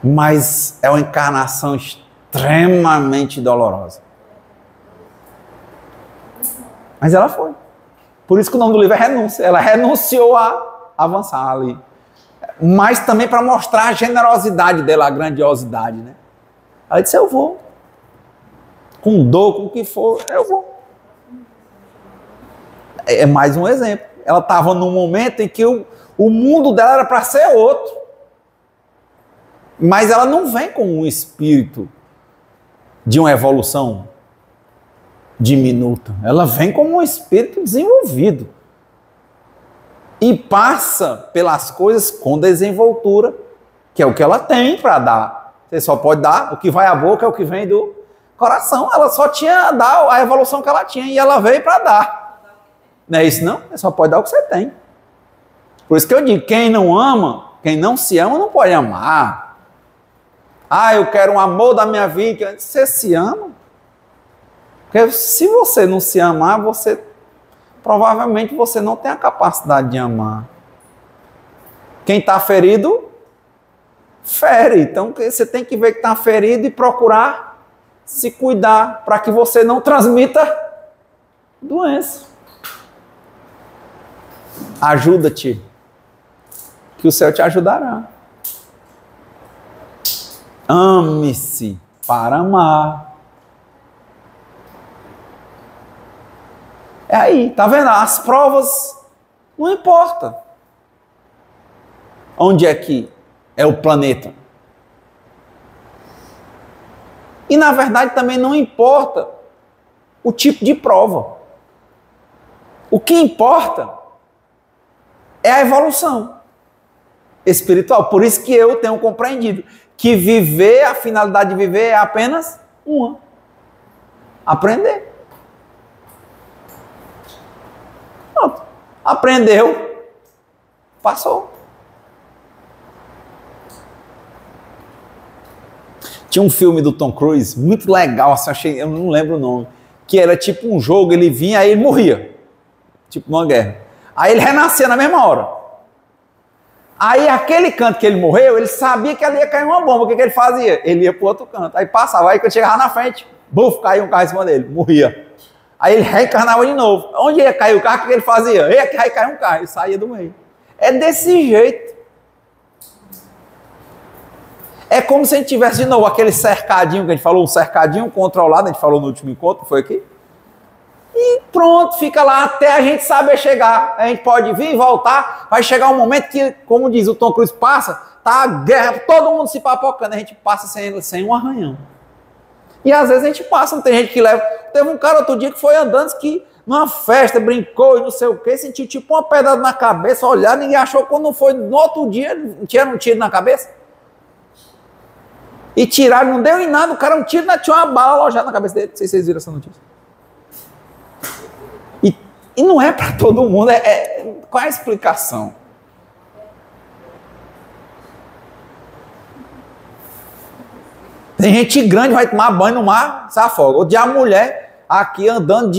Mas é uma encarnação extremamente dolorosa. Mas ela foi. Por isso que o nome do livro é Renúncia. Ela renunciou a avançar ali. Mas também para mostrar a generosidade dela, a grandiosidade, né? Ela disse, eu vou. Com dor, com o que for, eu vou. É mais um exemplo. Ela estava num momento em que o mundo dela era para ser outro. Mas ela não vem com um espírito de uma evolução diminuta. Ela vem como um espírito desenvolvido. E passa pelas coisas com desenvoltura, que é o que ela tem para dar. Você só pode dar o que vai à boca, é o que vem do coração. Ela só tinha a dar a evolução que ela tinha e ela veio para dar. Não é isso não? Você só pode dar o que você tem. Por isso que eu digo, quem não ama, quem não se ama, não pode amar. Ah, eu quero um amor da minha vida. Você se ama? Porque se você não se amar, provavelmente você não tem a capacidade de amar. Quem está ferido, fere. Então você tem que ver que está ferido e procurar se cuidar para que você não transmita doença. Ajuda-te, que o céu te ajudará. Ame-se para amar. É aí, tá vendo? As provas não importa. Onde é que é o planeta? E na verdade também não importa o tipo de prova. O que importa é a evolução espiritual. Por isso que eu tenho compreendido que viver, a finalidade de viver é apenas uma: aprender. Pronto. Aprendeu, passou. Tinha um filme do Tom Cruise, muito legal, assim, eu não lembro o nome, que era tipo um jogo, ele vinha, aí ele morria. Tipo numa guerra. Aí ele renascia na mesma hora. Aí aquele canto que ele morreu, ele sabia que ali ia cair uma bomba. O que ele fazia? Ele ia para o outro canto. Aí passava, aí quando chegava na frente, buf, caiu um carro em cima dele, morria. Aí ele reencarnava de novo. Onde ia cair o carro, o que ele fazia? Aí caiu um carro, ele saía do meio. É desse jeito. É como se a gente tivesse de novo aquele cercadinho que a gente falou, um cercadinho controlado, a gente falou no último encontro, foi aqui? E pronto, fica lá até a gente saber chegar. A gente pode vir e voltar, vai chegar um momento que, como diz o Tom Cruise, passa, tá a guerra, todo mundo se papocando, a gente passa sem um arranhão. E às vezes a gente passa, não tem gente que leva. Teve um cara outro dia que foi andando, que numa festa, brincou e não sei o que, sentiu tipo uma pedrada na cabeça, olhar, ninguém achou, quando foi no outro dia, tinha um tiro na cabeça. E tiraram, não deu em nada, o cara um tiro, tinha uma bala alojada na cabeça dele. Não sei se vocês viram essa notícia. E não é para todo mundo, qual é a explicação? Tem gente grande, vai tomar banho no mar, se afoga. Outro dia a mulher aqui andando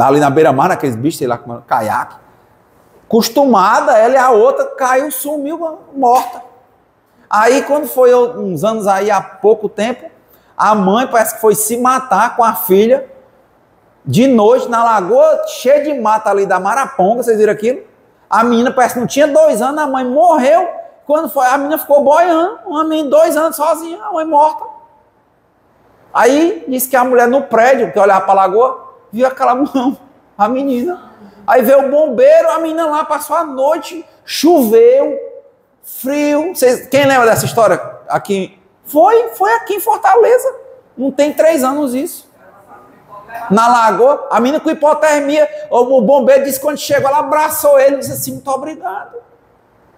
ali na beira-mar, naqueles bichos, sei lá, como caiaque, acostumada, ela e a outra, caiu, sumiu, morta. Aí quando foi uns anos aí, há pouco tempo, a mãe parece que foi se matar com a filha, de noite, na lagoa, cheia de mata ali da Maraponga, vocês viram aquilo? A menina parece que não tinha 2 anos, a mãe morreu, quando foi, a menina ficou boiando, uma menina 2 anos sozinha, a mãe morta. Aí, disse que a mulher no prédio, que olhava para a lagoa, viu aquela mão, a menina. Aí veio o bombeiro, a menina lá passou a noite, choveu, frio. Quem lembra dessa história aqui? Foi aqui em Fortaleza, não tem 3 anos isso. Na lagoa, a menina com hipotermia, o bombeiro disse que quando chegou, ela abraçou ele e disse assim, muito obrigado.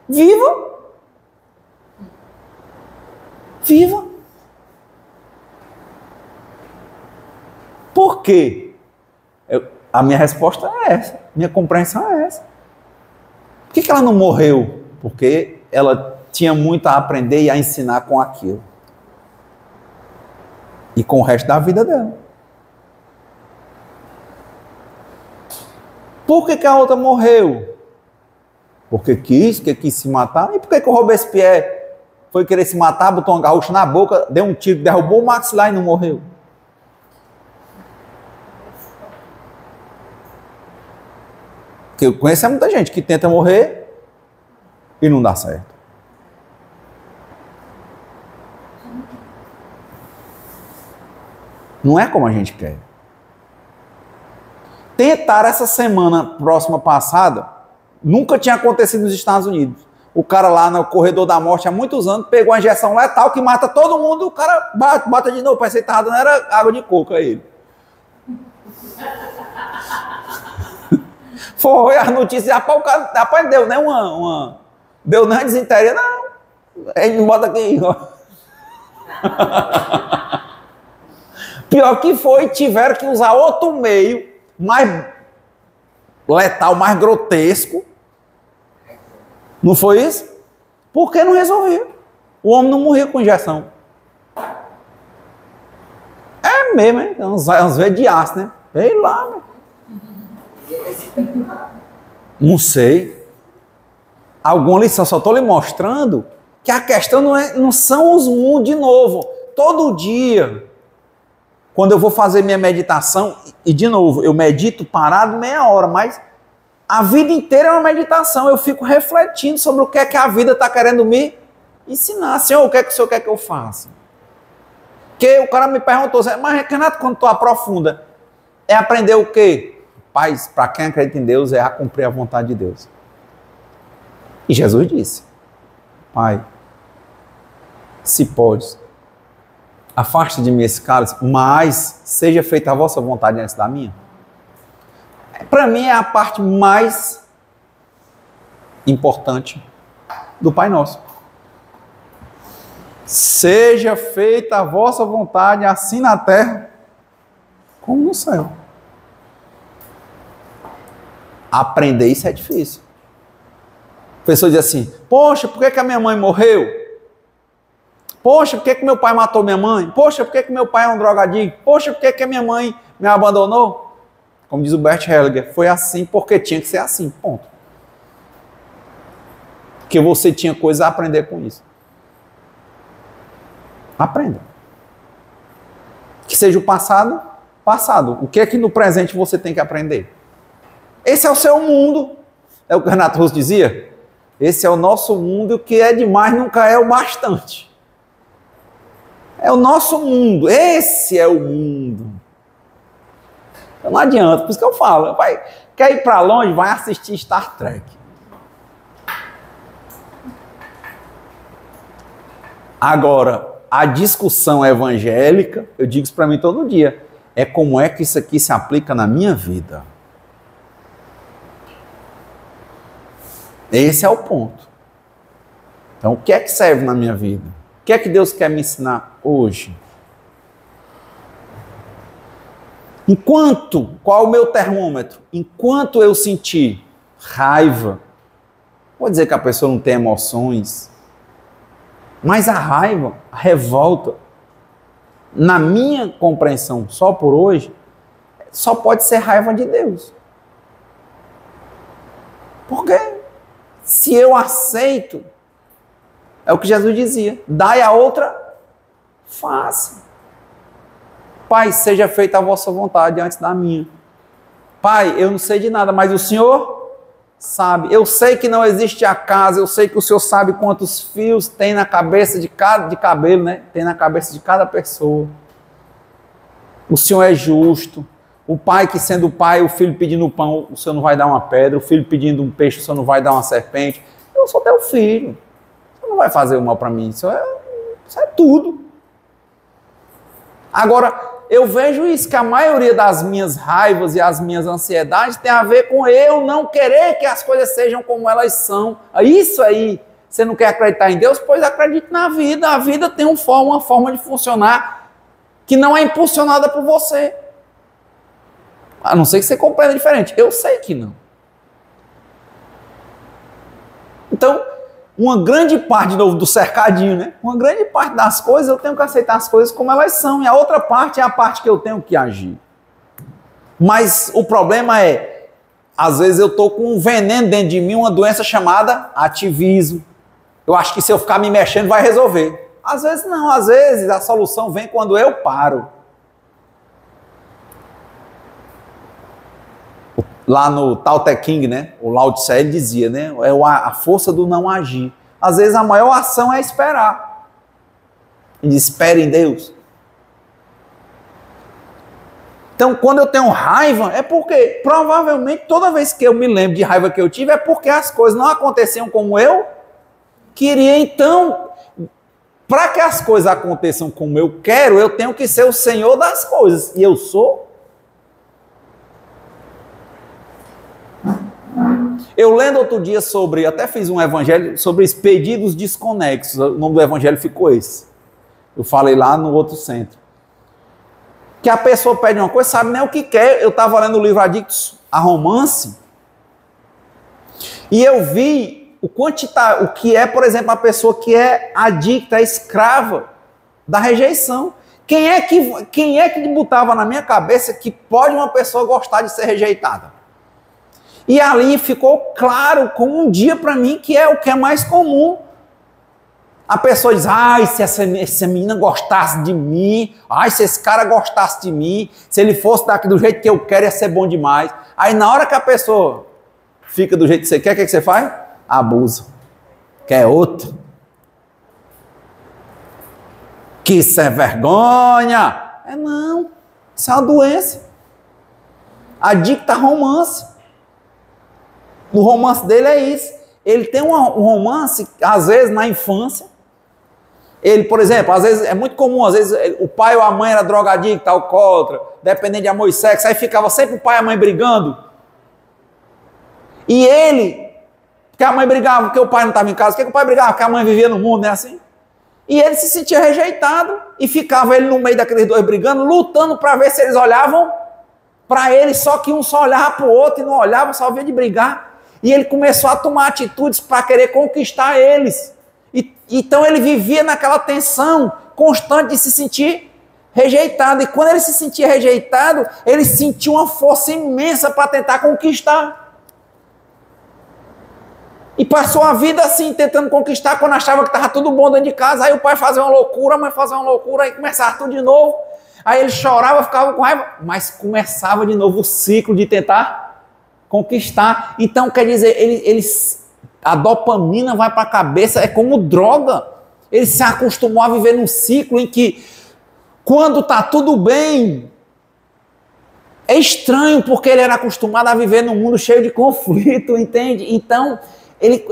Viva! Viva. Por quê? A minha resposta é essa. Minha compreensão é essa. Por que ela não morreu? Porque ela tinha muito a aprender e a ensinar com aquilo. E com o resto da vida dela. Por que a outra morreu? Porque quis se matar. E por que o Robespierre foi querer se matar, botou uma garrucha na boca, deu um tiro, derrubou o maxilar e não morreu? Porque eu conheço muita gente que tenta morrer e não dá certo. Não é como a gente quer. Tentaram essa semana próxima passada, nunca tinha acontecido nos Estados Unidos. O cara lá no corredor da morte há muitos anos pegou a injeção letal que mata todo mundo, o cara bate de novo, parece que estava dando era água de coco a ele. Foi a notícia, rapaz, deu, né? Deu na desinteria, não. Ele bota aqui, ó. Pior que foi, tiveram que usar outro meio, mais letal, mais grotesco. Não foi isso? Por que não resolvia? O homem não morria com injeção. É mesmo, hein? Uns vezes de aço, né? Sei lá, meu. Não sei. Alguma lição, só estou lhe mostrando que a questão não são os mundos de novo. Todo dia, quando eu vou fazer minha meditação, e de novo, eu medito parado meia hora, mas a vida inteira é uma meditação. Eu fico refletindo sobre o que é que a vida está querendo me ensinar. Senhor, o que é que o Senhor quer que eu faça? Porque o cara me perguntou, mas Renato, quando tu aprofunda, é aprender o quê? Paz, para quem acredita em Deus, é a cumprir a vontade de Deus. E Jesus disse, Pai, se podes, afaste de mim esse cálice, mas seja feita a vossa vontade antes da minha. Para mim é a parte mais importante do Pai Nosso. Seja feita a vossa vontade, assim na terra como no céu. Aprender isso é difícil. A pessoa diz assim, poxa, por que a minha mãe morreu? Poxa, por que meu pai matou minha mãe? Poxa, por que meu pai é um drogadicto? Poxa, por que a minha mãe me abandonou? Como diz o Bert Hellinger, foi assim porque tinha que ser assim, ponto. Porque você tinha coisa a aprender com isso. Aprenda. Que seja o passado, passado. O que é que no presente você tem que aprender? Esse é o seu mundo. É o que o Renato Russo dizia. Esse é o nosso mundo, que é demais, nunca é o bastante. É o nosso mundo. Esse é o mundo. Então não adianta, por isso que eu falo. Quer ir para longe? Vai assistir Star Trek. Agora, a discussão evangélica, eu digo isso para mim todo dia, é como é que isso aqui se aplica na minha vida. Esse é o ponto. Então, o que é que serve na minha vida? O que é que Deus quer me ensinar hoje? Qual é o meu termômetro? Enquanto eu sentir raiva, vou dizer que a pessoa não tem emoções, mas a raiva, a revolta, na minha compreensão, só por hoje, só pode ser raiva de Deus. Por quê? Se eu aceito, é o que Jesus dizia, dai a outra face. Pai, seja feita a vossa vontade antes da minha. Pai, eu não sei de nada, mas o Senhor sabe. Eu sei que não existe acaso, eu sei que o Senhor sabe quantos fios tem na cabeça de cabelo, né? Tem na cabeça de cada pessoa. O Senhor é justo. O pai que sendo pai, o filho pedindo pão, o Senhor não vai dar uma pedra. O filho pedindo um peixe, o Senhor não vai dar uma serpente. Eu sou teu filho. O Senhor não vai fazer o mal para mim. Isso é tudo. Agora, eu vejo isso, que a maioria das minhas raivas e as minhas ansiedades tem a ver com eu não querer que as coisas sejam como elas são. Isso aí Você não quer acreditar em Deus? Pois acredite na vida. A vida tem uma forma de funcionar que não é impulsionada por você. A não ser que você compreenda diferente. Eu sei que não. Então, uma grande parte, de novo, do cercadinho, né? Uma grande parte das coisas eu tenho que aceitar as coisas como elas são. E a outra parte é a parte que eu tenho que agir. Mas o problema é, às vezes eu estou com um veneno dentro de mim, uma doença chamada ativismo. Eu acho que se eu ficar me mexendo vai resolver. Às vezes não, às vezes a solução vem quando eu paro. Lá no Tao Te Ching, né? O Lao Tse, ele dizia, né? É a força do não agir. Às vezes a maior ação é esperar. Ele diz, espere em Deus. Então, quando eu tenho raiva, é porque, provavelmente, toda vez que eu me lembro de raiva que eu tive, é porque as coisas não aconteciam como eu queria. Então, para que as coisas aconteçam como eu quero, eu tenho que ser o Senhor das coisas. E eu sou. Eu lendo outro dia sobre, até fiz um evangelho sobre os pedidos desconexos. O nome do evangelho ficou esse. Eu falei lá no outro centro. Que a pessoa pede uma coisa, sabe nem o que quer. Eu estava lendo o livro Adictos a Romance e eu vi o que é, por exemplo, a pessoa que é adicta, escrava da rejeição. Quem é que botava na minha cabeça que pode uma pessoa gostar de ser rejeitada? E ali ficou claro, como um dia para mim, que é o que é mais comum. A pessoa diz, ai, se essa menina gostasse de mim, ai, se esse cara gostasse de mim, se ele fosse daqui do jeito que eu quero, ia ser bom demais. Aí na hora que a pessoa fica do jeito que você quer, o que você faz? Abusa. Quer outro. Que isso é vergonha. Não, isso é uma doença. Adicta a romance. No romance dele é isso. Ele tem um romance, às vezes, na infância. Ele, por exemplo, às vezes, é muito comum, às vezes, o pai ou a mãe era drogadicto, alcoólatra, dependente de amor e sexo, aí ficava sempre o pai e a mãe brigando. E ele, porque a mãe brigava porque o pai não estava em casa, porque o pai brigava porque a mãe vivia no mundo, não é assim? E ele se sentia rejeitado, e ficava ele no meio daqueles dois brigando, lutando para ver se eles olhavam para ele, só que um só olhava para o outro e não olhava, só via de brigar. E ele começou a tomar atitudes para querer conquistar eles. Então ele vivia naquela tensão constante de se sentir rejeitado. E quando ele se sentia rejeitado, ele sentia uma força imensa para tentar conquistar. E passou a vida assim, tentando conquistar, quando achava que estava tudo bom dentro de casa. Aí o pai fazia uma loucura, a mãe fazia uma loucura, aí começava tudo de novo. Aí ele chorava, ficava com raiva, mas começava de novo o ciclo de tentar conquistar. Então, quer dizer, a dopamina vai para a cabeça, é como droga. Ele se acostumou a viver num ciclo em que, quando está tudo bem, é estranho, porque ele era acostumado a viver num mundo cheio de conflito, entende? Então, ele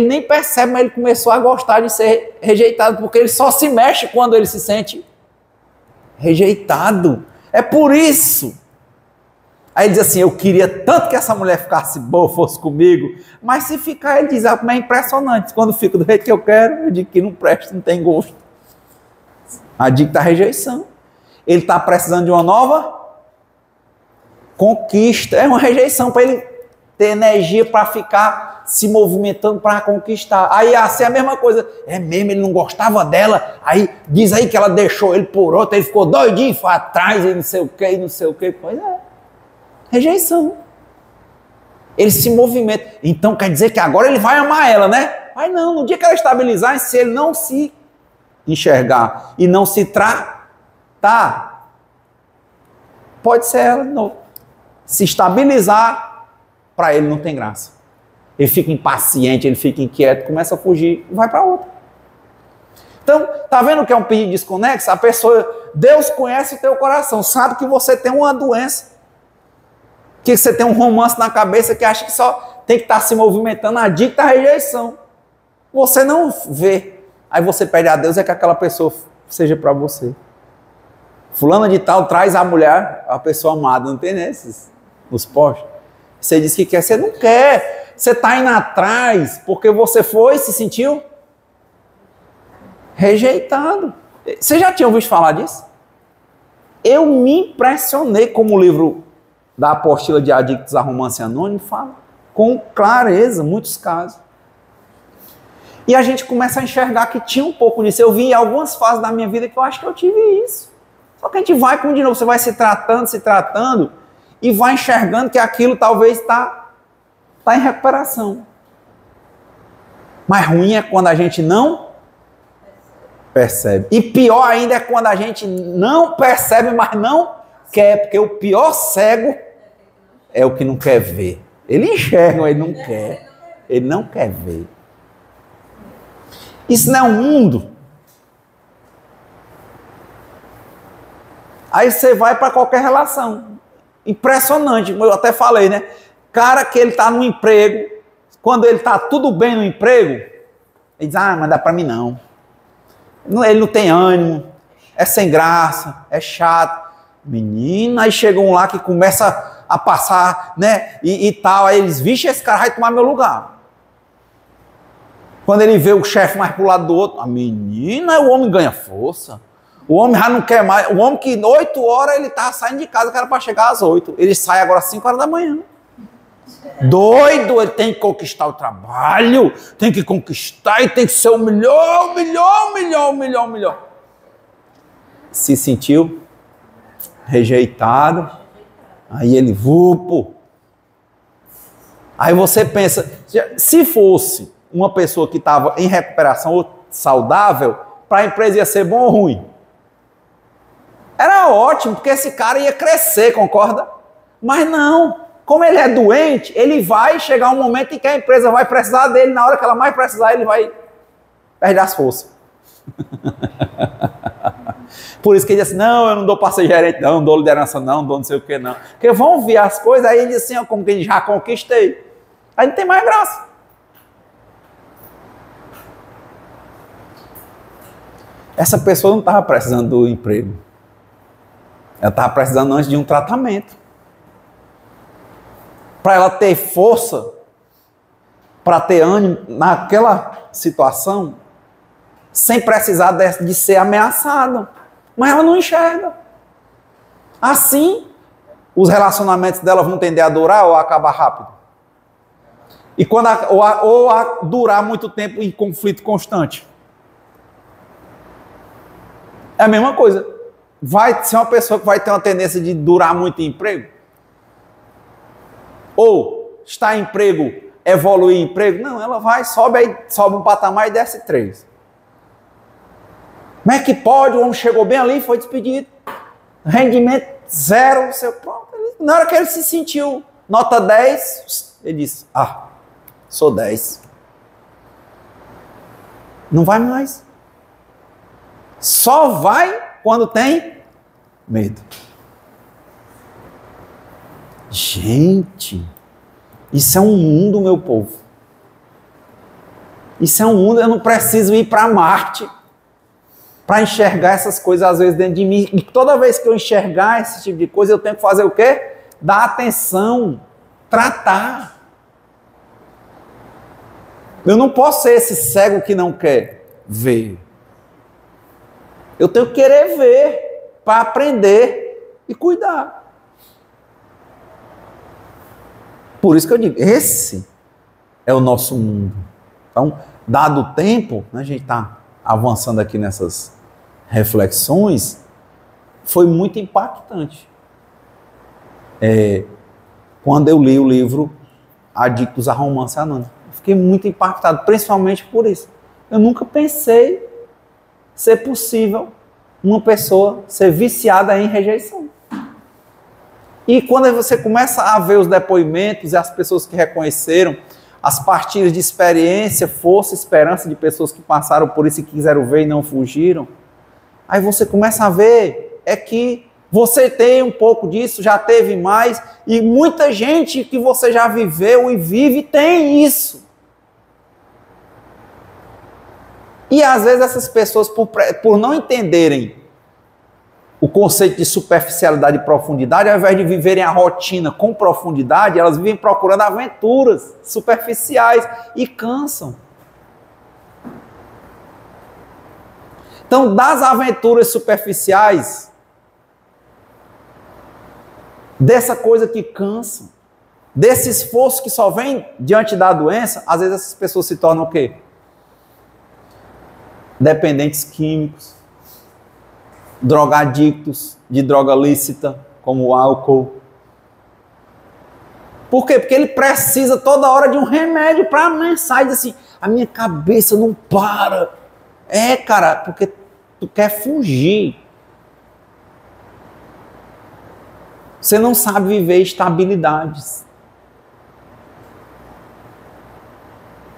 nem percebe, mas ele começou a gostar de ser rejeitado, porque ele só se mexe quando ele se sente rejeitado. É por isso. Aí ele diz assim, eu queria tanto que essa mulher ficasse boa, fosse comigo, mas se ficar, ele diz, é impressionante, quando fica do jeito que eu quero, eu digo que não presta, não tem gosto. Adicto à rejeição. Ele está precisando de uma nova conquista, é uma rejeição para ele ter energia para ficar se movimentando para conquistar. Aí assim é a mesma coisa, é mesmo, ele não gostava dela, aí diz aí que ela deixou ele por outra, ele ficou doidinho, foi atrás e não sei o que, pois é. Rejeição. Ele se movimenta. Então quer dizer que agora ele vai amar ela, né? Mas não, no dia que ela estabilizar, se ele não se enxergar e não se tratar, pode ser ela de novo. Se estabilizar, para ele não tem graça. Ele fica impaciente, ele fica inquieto, começa a fugir e vai para outra. Então, tá vendo que é um pedido desconexo? A pessoa, Deus conhece o teu coração, sabe que você tem uma doença. Que você tem um romance na cabeça que acha que só tem que estar se movimentando, adicto à rejeição. Você não vê. Aí você pede a Deus é que aquela pessoa seja para você. Fulano de tal traz a mulher, a pessoa amada, não tem nesses, nos postos. Você diz que quer, você não quer. Você está indo atrás porque você se sentiu rejeitado. Você já tinha ouvido falar disso? Eu me impressionei como o livro da apostila de Adictos a Romance Anônimo fala, com clareza, muitos casos. E a gente começa a enxergar que tinha um pouco disso. Eu vi em algumas fases da minha vida que eu acho que eu tive isso. Só que a gente vai, como de novo, você vai se tratando, e vai enxergando que aquilo talvez está em recuperação. Mas ruim é quando a gente não percebe. E pior ainda é quando a gente não percebe, mas não quer. Porque o pior cego é o que não quer ver. Ele enxerga, mas ele não quer. Ele não quer ver. Isso não é um mundo. Aí você vai para qualquer relação. Impressionante, eu até falei, né? Cara que ele está no emprego, quando ele está tudo bem no emprego, ele diz, mas dá para mim não. Ele não tem ânimo, é sem graça, é chato. Menina, aí chega um lá que começa a passar, né? E tal, aí eles, vixe, esse cara vai tomar meu lugar. Quando ele vê o chefe mais pro lado do outro, a menina, o homem ganha força. O homem já não quer mais. O homem que 8 horas ele tá saindo de casa, que era para chegar às 8. Ele sai agora às 5 horas da manhã. Doido, ele tem que conquistar o trabalho, tem que conquistar e tem que ser o melhor. Se sentiu rejeitado, aí ele vupo. Aí você pensa, se fosse uma pessoa que estava em recuperação ou saudável, para a empresa ia ser bom ou ruim? Era ótimo, porque esse cara ia crescer, concorda? Mas não, como ele é doente, ele vai chegar um momento em que a empresa vai precisar dele, na hora que ela mais precisar, ele vai perder as forças. Por isso que ele diz assim, não, eu não dou para ser gerente, não dou liderança, não dou não sei o que, não. Porque vão ver as coisas, aí ele diz assim, como que já conquistei. Aí não tem mais graça. Essa pessoa não estava precisando do emprego. Ela estava precisando antes de um tratamento. Para ela ter força, para ter ânimo naquela situação, sem precisar de ser ameaçada. Mas ela não enxerga. Assim, os relacionamentos dela vão tender a durar ou a acabar rápido. E quando ou a durar muito tempo em conflito constante. É a mesma coisa. Vai ser uma pessoa que vai ter uma tendência de durar muito em emprego? Ou está em emprego, evoluir em emprego? Não, ela vai, sobe um patamar e desce 3. Como é que pode? O homem chegou bem ali, foi despedido. Rendimento 0. Pronto. Na hora que ele se sentiu nota 10, ele disse, sou 10. Não vai mais. Só vai quando tem medo. Gente, isso é um mundo, meu povo. Isso é um mundo, eu não preciso ir para Marte para enxergar essas coisas às vezes dentro de mim. E toda vez que eu enxergar esse tipo de coisa, eu tenho que fazer o quê? Dar atenção, tratar. Eu não posso ser esse cego que não quer ver. Eu tenho que querer ver para aprender e cuidar. Por isso que eu digo, esse é o nosso mundo. Então, dado o tempo, a gente está avançando aqui nessas reflexões, foi muito impactante. Quando eu li o livro Adictos a Romance Anônimo, fiquei muito impactado, principalmente por isso. Eu nunca pensei ser possível uma pessoa ser viciada em rejeição. E quando você começa a ver os depoimentos e as pessoas que reconheceram, as partilhas de experiência, força, esperança de pessoas que passaram por isso e quiseram ver e não fugiram, aí você começa a ver que você tem um pouco disso, já teve mais, e muita gente que você já viveu e vive tem isso. E às vezes essas pessoas, por não entenderem o conceito de superficialidade e profundidade, ao invés de viverem a rotina com profundidade, elas vivem procurando aventuras superficiais e cansam. Então, das aventuras superficiais, dessa coisa que cansa, desse esforço que só vem diante da doença, às vezes essas pessoas se tornam o quê? Dependentes químicos, drogadictos de droga lícita, como o álcool. Por quê? Porque ele precisa toda hora de um remédio para ameaçar. Diz assim, a minha cabeça não para. É, cara, porque tu quer fugir. Você não sabe viver estabilidades.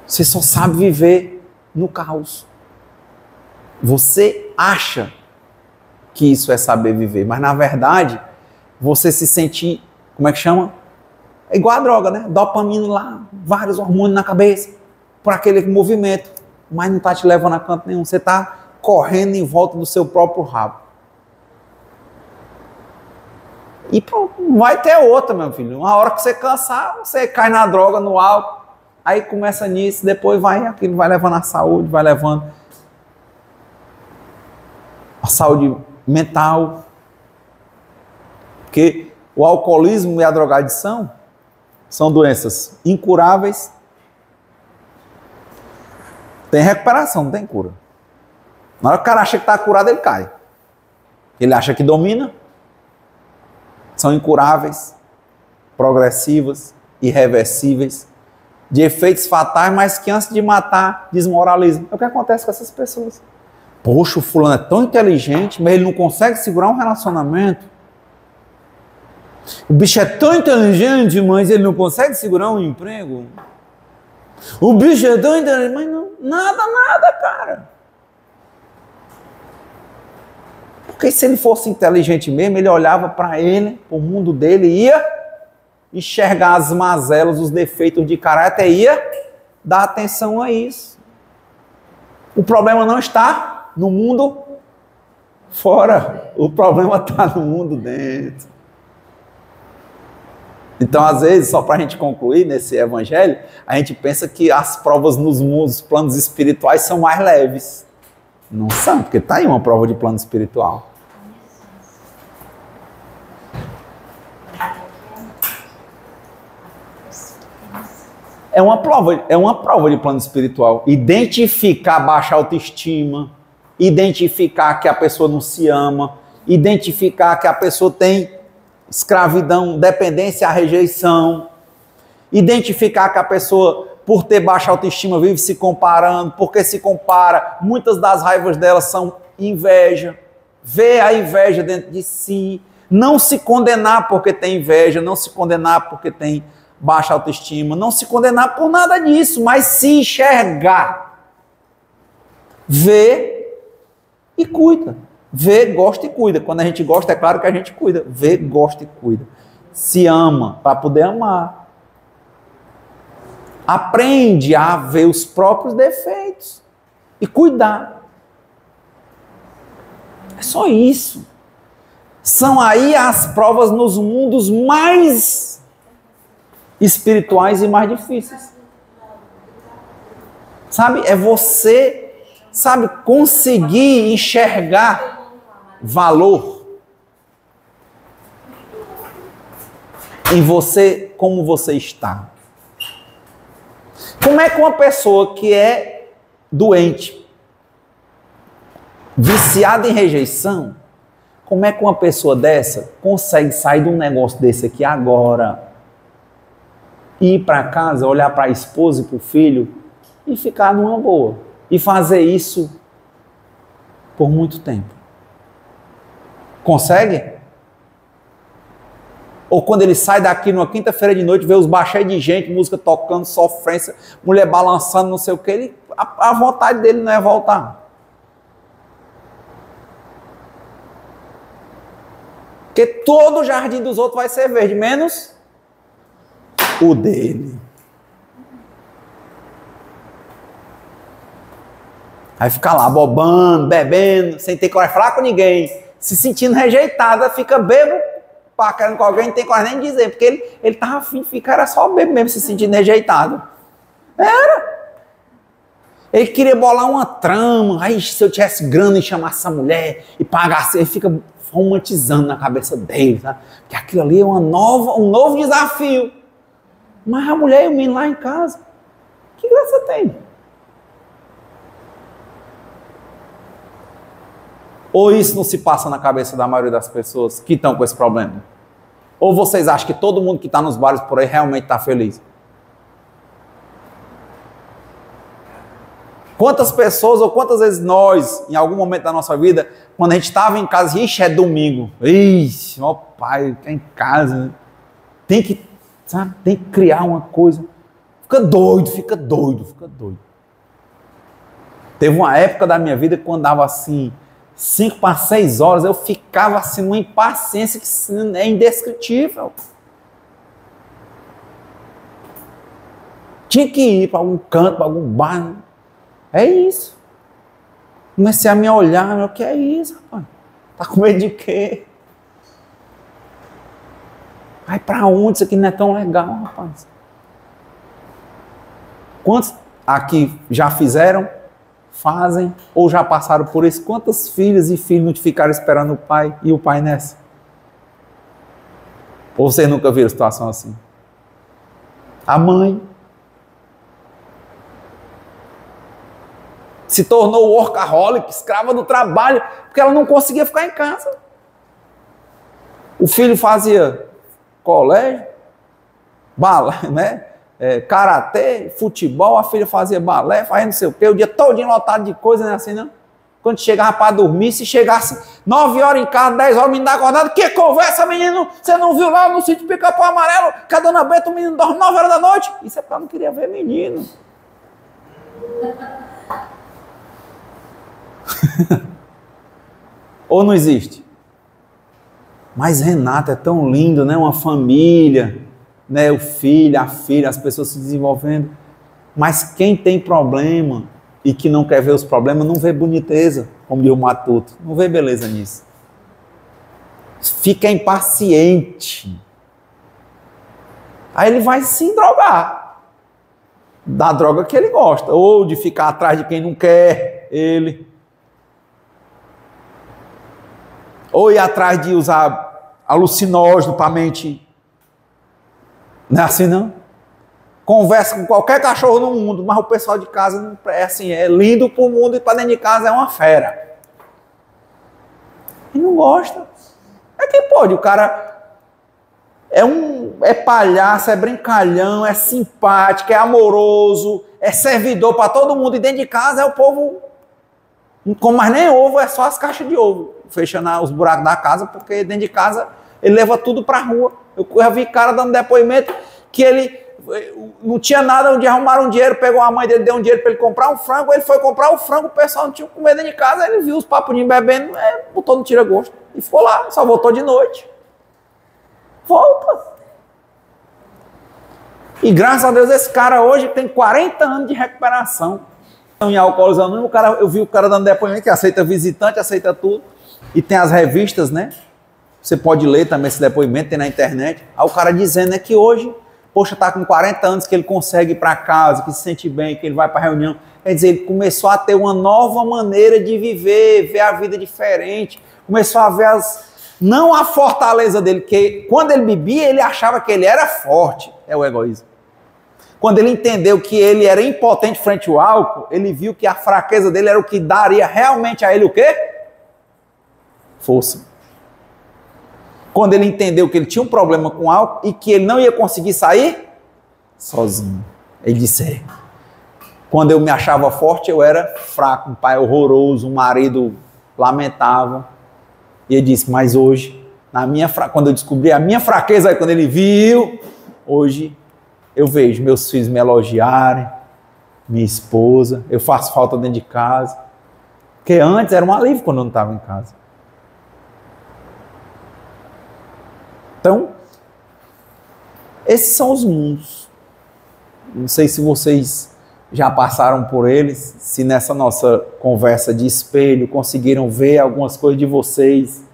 Você só sabe viver no caos. Você acha que isso é saber viver, mas na verdade, você se sente, como é que chama? É igual a droga, né? Dopamina lá, vários hormônios na cabeça, por aquele movimento, mas não está te levando a canto nenhum. Você está correndo em volta do seu próprio rabo. E pronto, não vai ter outra, meu filho. Uma hora que você cansar, você cai na droga, no álcool, aí começa nisso, depois vai, aquilo vai levando a saúde, vai levando a saúde mental. Porque o alcoolismo e a drogadição são doenças incuráveis. Tem recuperação, não tem cura. Na hora que o cara acha que está curado, ele cai. Ele acha que domina. São incuráveis, progressivas, irreversíveis, de efeitos fatais, mas que antes de matar, desmoralizam. É o que acontece com essas pessoas. Poxa, o fulano é tão inteligente, mas ele não consegue segurar um relacionamento. O bicho é tão inteligente, mas ele não consegue segurar um emprego. O bicho é tão inteligente, mas não, nada, cara. Porque se ele fosse inteligente mesmo, ele olhava para ele, para o mundo dele, ia enxergar as mazelas, os defeitos de caráter, ia dar atenção a isso. O problema não está no mundo fora, o problema está no mundo dentro. Então, às vezes, só para a gente concluir nesse evangelho, a gente pensa que as provas nos mundos, planos espirituais são mais leves. Não são, porque está aí uma prova de plano espiritual. É uma prova de plano espiritual. Identificar baixa autoestima, identificar que a pessoa não se ama, identificar que a pessoa tem escravidão, dependência à rejeição, identificar que a pessoa, por ter baixa autoestima, vive se comparando, porque se compara, muitas das raivas dela são inveja, ver a inveja dentro de si, não se condenar porque tem inveja, não se condenar porque tem baixa autoestima, não se condenar por nada disso, mas se enxergar, vê e cuida. Vê, gosta e cuida. Quando a gente gosta, é claro que a gente cuida. Vê, gosta e cuida. Se ama para poder amar. Aprende a ver os próprios defeitos e cuidar. É só isso. São aí as provas nos mundos mais espirituais e mais difíceis. Sabe? É você, sabe, conseguir enxergar valor em você, como você está. Como é que uma pessoa que é doente, viciada em rejeição, como é que uma pessoa dessa consegue sair de um negócio desse aqui agora, ir para casa, olhar para a esposa e para o filho e ficar numa boa, e fazer isso por muito tempo? Consegue? Ou quando ele sai daqui numa quinta-feira de noite, vê os baixos de gente, música tocando, sofrência, mulher balançando, não sei o que, a vontade dele não é voltar. Porque todo o jardim dos outros vai ser verde, menos o dele. Aí fica lá, bobando, bebendo, sem ter coragem de falar com ninguém, se sentindo rejeitada, fica bebo, paquerando com alguém, não tem coragem nem de dizer, porque ele estava afim de ficar, era só bebo mesmo, se sentindo rejeitado. Era. Ele queria bolar uma trama, aí se eu tivesse grana e chamasse essa mulher e pagasse, ele fica romantizando na cabeça dele, tá? Que aquilo ali é um novo desafio. Mas a mulher e o menino lá em casa, que graça tem? Ou isso não se passa na cabeça da maioria das pessoas que estão com esse problema? Ou vocês acham que todo mundo que está nos bares por aí realmente está feliz? Quantas pessoas ou quantas vezes nós, em algum momento da nossa vida, quando a gente estava em casa, ixi, é domingo, ixi, ó pai, tá em casa, tem que, sabe, tem que criar uma coisa, fica doido. Teve uma época da minha vida que quando dava assim, 5 para 6 horas, eu ficava assim, numa impaciência que é indescritível. Tinha que ir para algum canto, para algum bar. É isso. Comecei a me olhar, o que é isso, rapaz? Tá com medo de quê? Vai pra onde? Isso aqui não é tão legal, rapaz. Quantos aqui já fizeram, fazem, ou já passaram por isso? Quantas filhas e filhos não ficaram esperando o pai e o pai nessa? Ou vocês nunca viram situação assim? A mãe se tornou workaholic, escrava do trabalho, porque ela não conseguia ficar em casa. O filho fazia colégio, né? Karatê, futebol, a filha fazia balé, fazia não sei o quê, o dia todinho lotado de coisa, não é assim não? Quando chegava para dormir, se chegasse 9 horas em casa, 10 horas, o menino acordado, que conversa, menino? Você não viu lá no sítio Pica-Pau Amarelo, que a dona Beta, o menino dorme 9 horas da noite? Isso é porque ela não queria ver menino. Ou não existe? Mas Renato, é tão lindo, né? Uma família, né? O filho, a filha, as pessoas se desenvolvendo. Mas quem tem problema e que não quer ver os problemas, não vê boniteza, como diz o Matuto. Não vê beleza nisso. Fica impaciente. Aí ele vai se drogar. Da droga que ele gosta. Ou de ficar atrás de quem não quer ele. Ou ir atrás de usar alucinógeno para a mente. Não é assim, não? Conversa com qualquer cachorro no mundo, mas o pessoal de casa não é assim, é lindo para o mundo e para dentro de casa é uma fera. E não gosta. É que pode, o cara é palhaço, é brincalhão, é simpático, é amoroso, é servidor para todo mundo, e dentro de casa é o povo, não come mais nem ovo, é só as caixas de ovo, fechando os buracos da casa, porque dentro de casa ele leva tudo para a rua. Eu já vi cara dando depoimento que ele não tinha nada, onde arrumaram dinheiro, pegou a mãe dele, deu um dinheiro para ele comprar um frango, ele foi comprar o frango, o pessoal não tinha comida dentro de casa, ele viu os papudinhos bebendo, botou no tira-gosto e ficou lá, só voltou de noite. Volta. E graças a Deus esse cara hoje tem 40 anos de recuperação. Em Alcoólicos Anônimos, eu vi o cara dando depoimento que aceita visitante, aceita tudo. E tem as revistas, né? Você pode ler também esse depoimento, tem na internet. Aí o cara dizendo que hoje, poxa, tá com 40 anos que ele consegue ir para casa, que se sente bem, que ele vai para reunião. Quer dizer, ele começou a ter uma nova maneira de viver, ver a vida diferente. Começou a ver não a fortaleza dele, que quando ele bebia, ele achava que ele era forte. É o egoísmo. Quando ele entendeu que ele era impotente frente ao álcool, ele viu que a fraqueza dele era o que daria realmente a ele o quê? Força. Quando ele entendeu que ele tinha um problema com álcool e que ele não ia conseguir sair sozinho, ele disse, quando eu me achava forte, eu era fraco, um pai horroroso, um marido lamentável. E ele disse, mas hoje, quando eu descobri a minha fraqueza, aí quando ele viu, hoje eu vejo meus filhos me elogiarem, minha esposa, eu faço falta dentro de casa. Porque antes era um alívio quando eu não estava em casa. Então, esses são os mundos. Não sei se vocês já passaram por eles, se nessa nossa conversa de espelho conseguiram ver algumas coisas de vocês,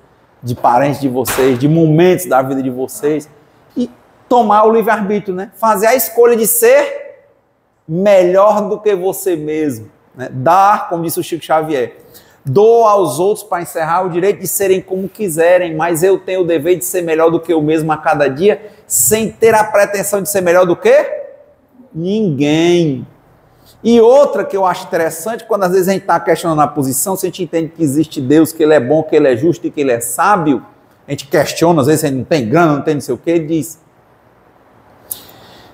de parentes de vocês, de momentos da vida de vocês, e tomar o livre-arbítrio, né? Fazer a escolha de ser melhor do que você mesmo, né? Dar, como disse o Chico Xavier, dou aos outros, para encerrar, o direito de serem como quiserem, mas eu tenho o dever de ser melhor do que eu mesmo a cada dia, sem ter a pretensão de ser melhor do que ninguém. E outra que eu acho interessante, quando às vezes a gente está questionando a posição, se a gente entende que existe Deus, que Ele é bom, que Ele é justo e que Ele é sábio, a gente questiona, às vezes a gente não tem grana, não tem não sei o que, Ele diz.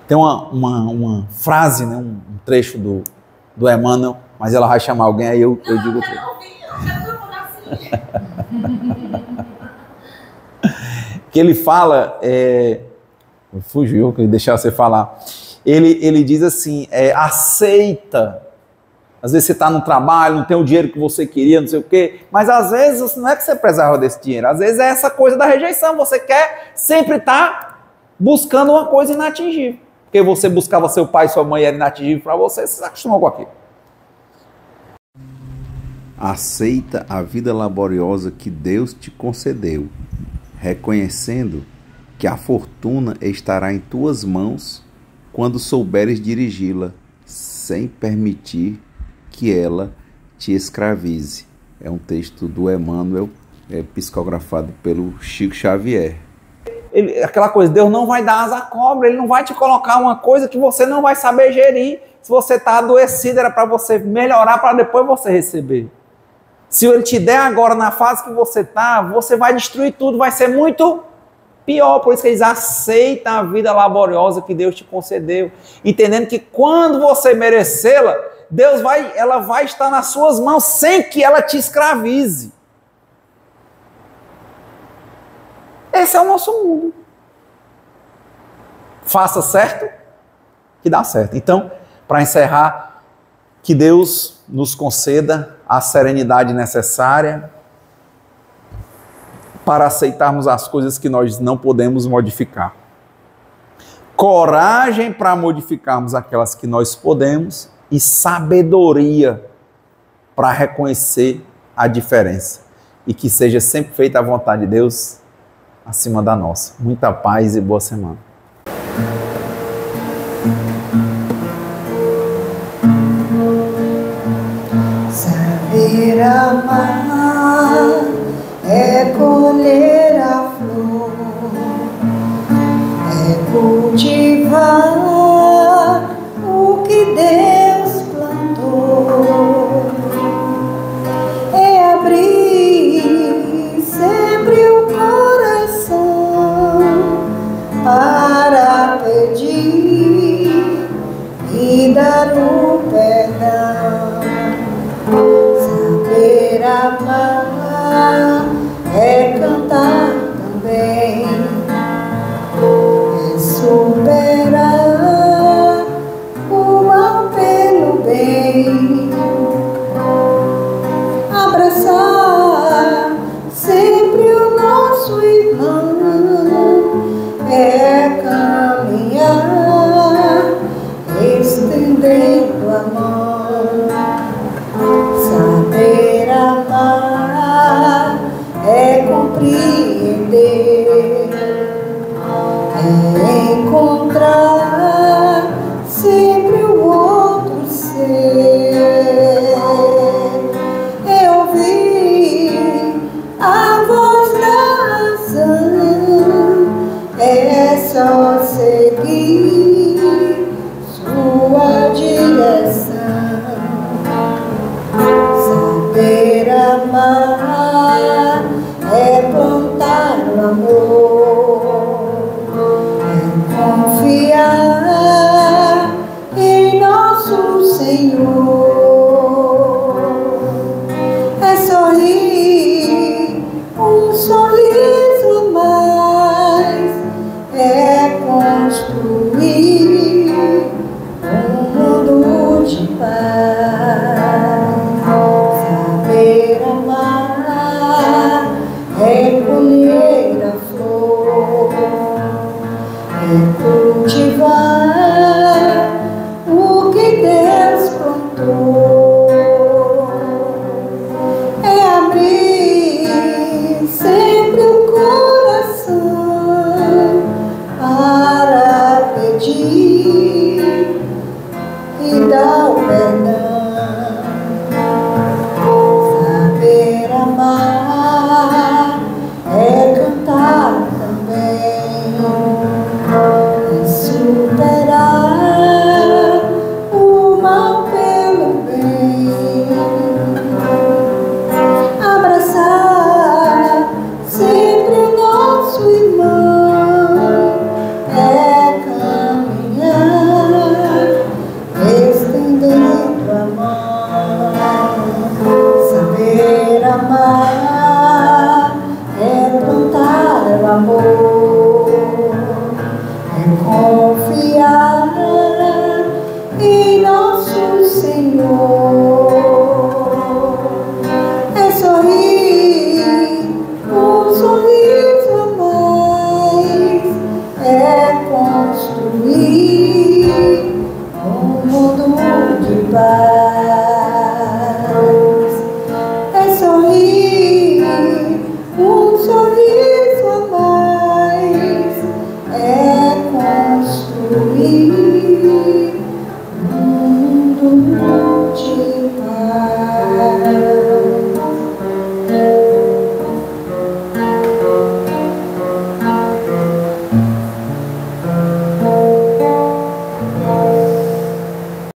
Tem uma frase, né, um trecho do Emmanuel, mas ela vai chamar alguém, aí eu digo o que ele fala, fugiu, que deixar você falar. Ele diz assim, aceita. Às vezes você está no trabalho, não tem o dinheiro que você queria, não sei o quê, mas às vezes não é que você precisava desse dinheiro, às vezes é essa coisa da rejeição, você quer sempre estar buscando uma coisa inatingível, porque você buscava seu pai e sua mãe, era inatingível para você, você se acostumou com aquilo. Aceita a vida laboriosa que Deus te concedeu, reconhecendo que a fortuna estará em tuas mãos quando souberes dirigi-la, sem permitir que ela te escravize. É um texto do Emmanuel, psicografado pelo Chico Xavier. Aquela coisa, Deus não vai dar asa à cobra, Ele não vai te colocar uma coisa que você não vai saber gerir. Se você está adoecido, era para você melhorar, para depois você receber. Se Ele te der agora na fase que você está, você vai destruir tudo, vai ser muito pior. Por isso que eles aceitam a vida laboriosa que Deus te concedeu, entendendo que quando você merecê-la, ela vai estar nas suas mãos sem que ela te escravize. Esse é o nosso mundo. Faça certo, que dá certo. Então, para encerrar, que Deus nos conceda a serenidade necessária para aceitarmos as coisas que nós não podemos modificar. Coragem para modificarmos aquelas que nós podemos e sabedoria para reconhecer a diferença. E que seja sempre feita a vontade de Deus acima da nossa. Muita paz e boa semana. Saber amar é colher a flor, é cultivar o que Deus plantou, é abrir sempre o coração para pedir e dar o perdão. Saber amar é cantar também, é superar o mal pelo bem, abraçar sempre o nosso irmão, é caminhar estendendo a mão. Saber amar é compreender, é encontrar sempre o outro ser, é ouvir a voz da razão, é só seguir sua direção. Saber amar é plantar o amor, é confiar em nosso Senhor, é sorrir um sorriso mais, é construir um mundo de paz. Saber amar amor, é com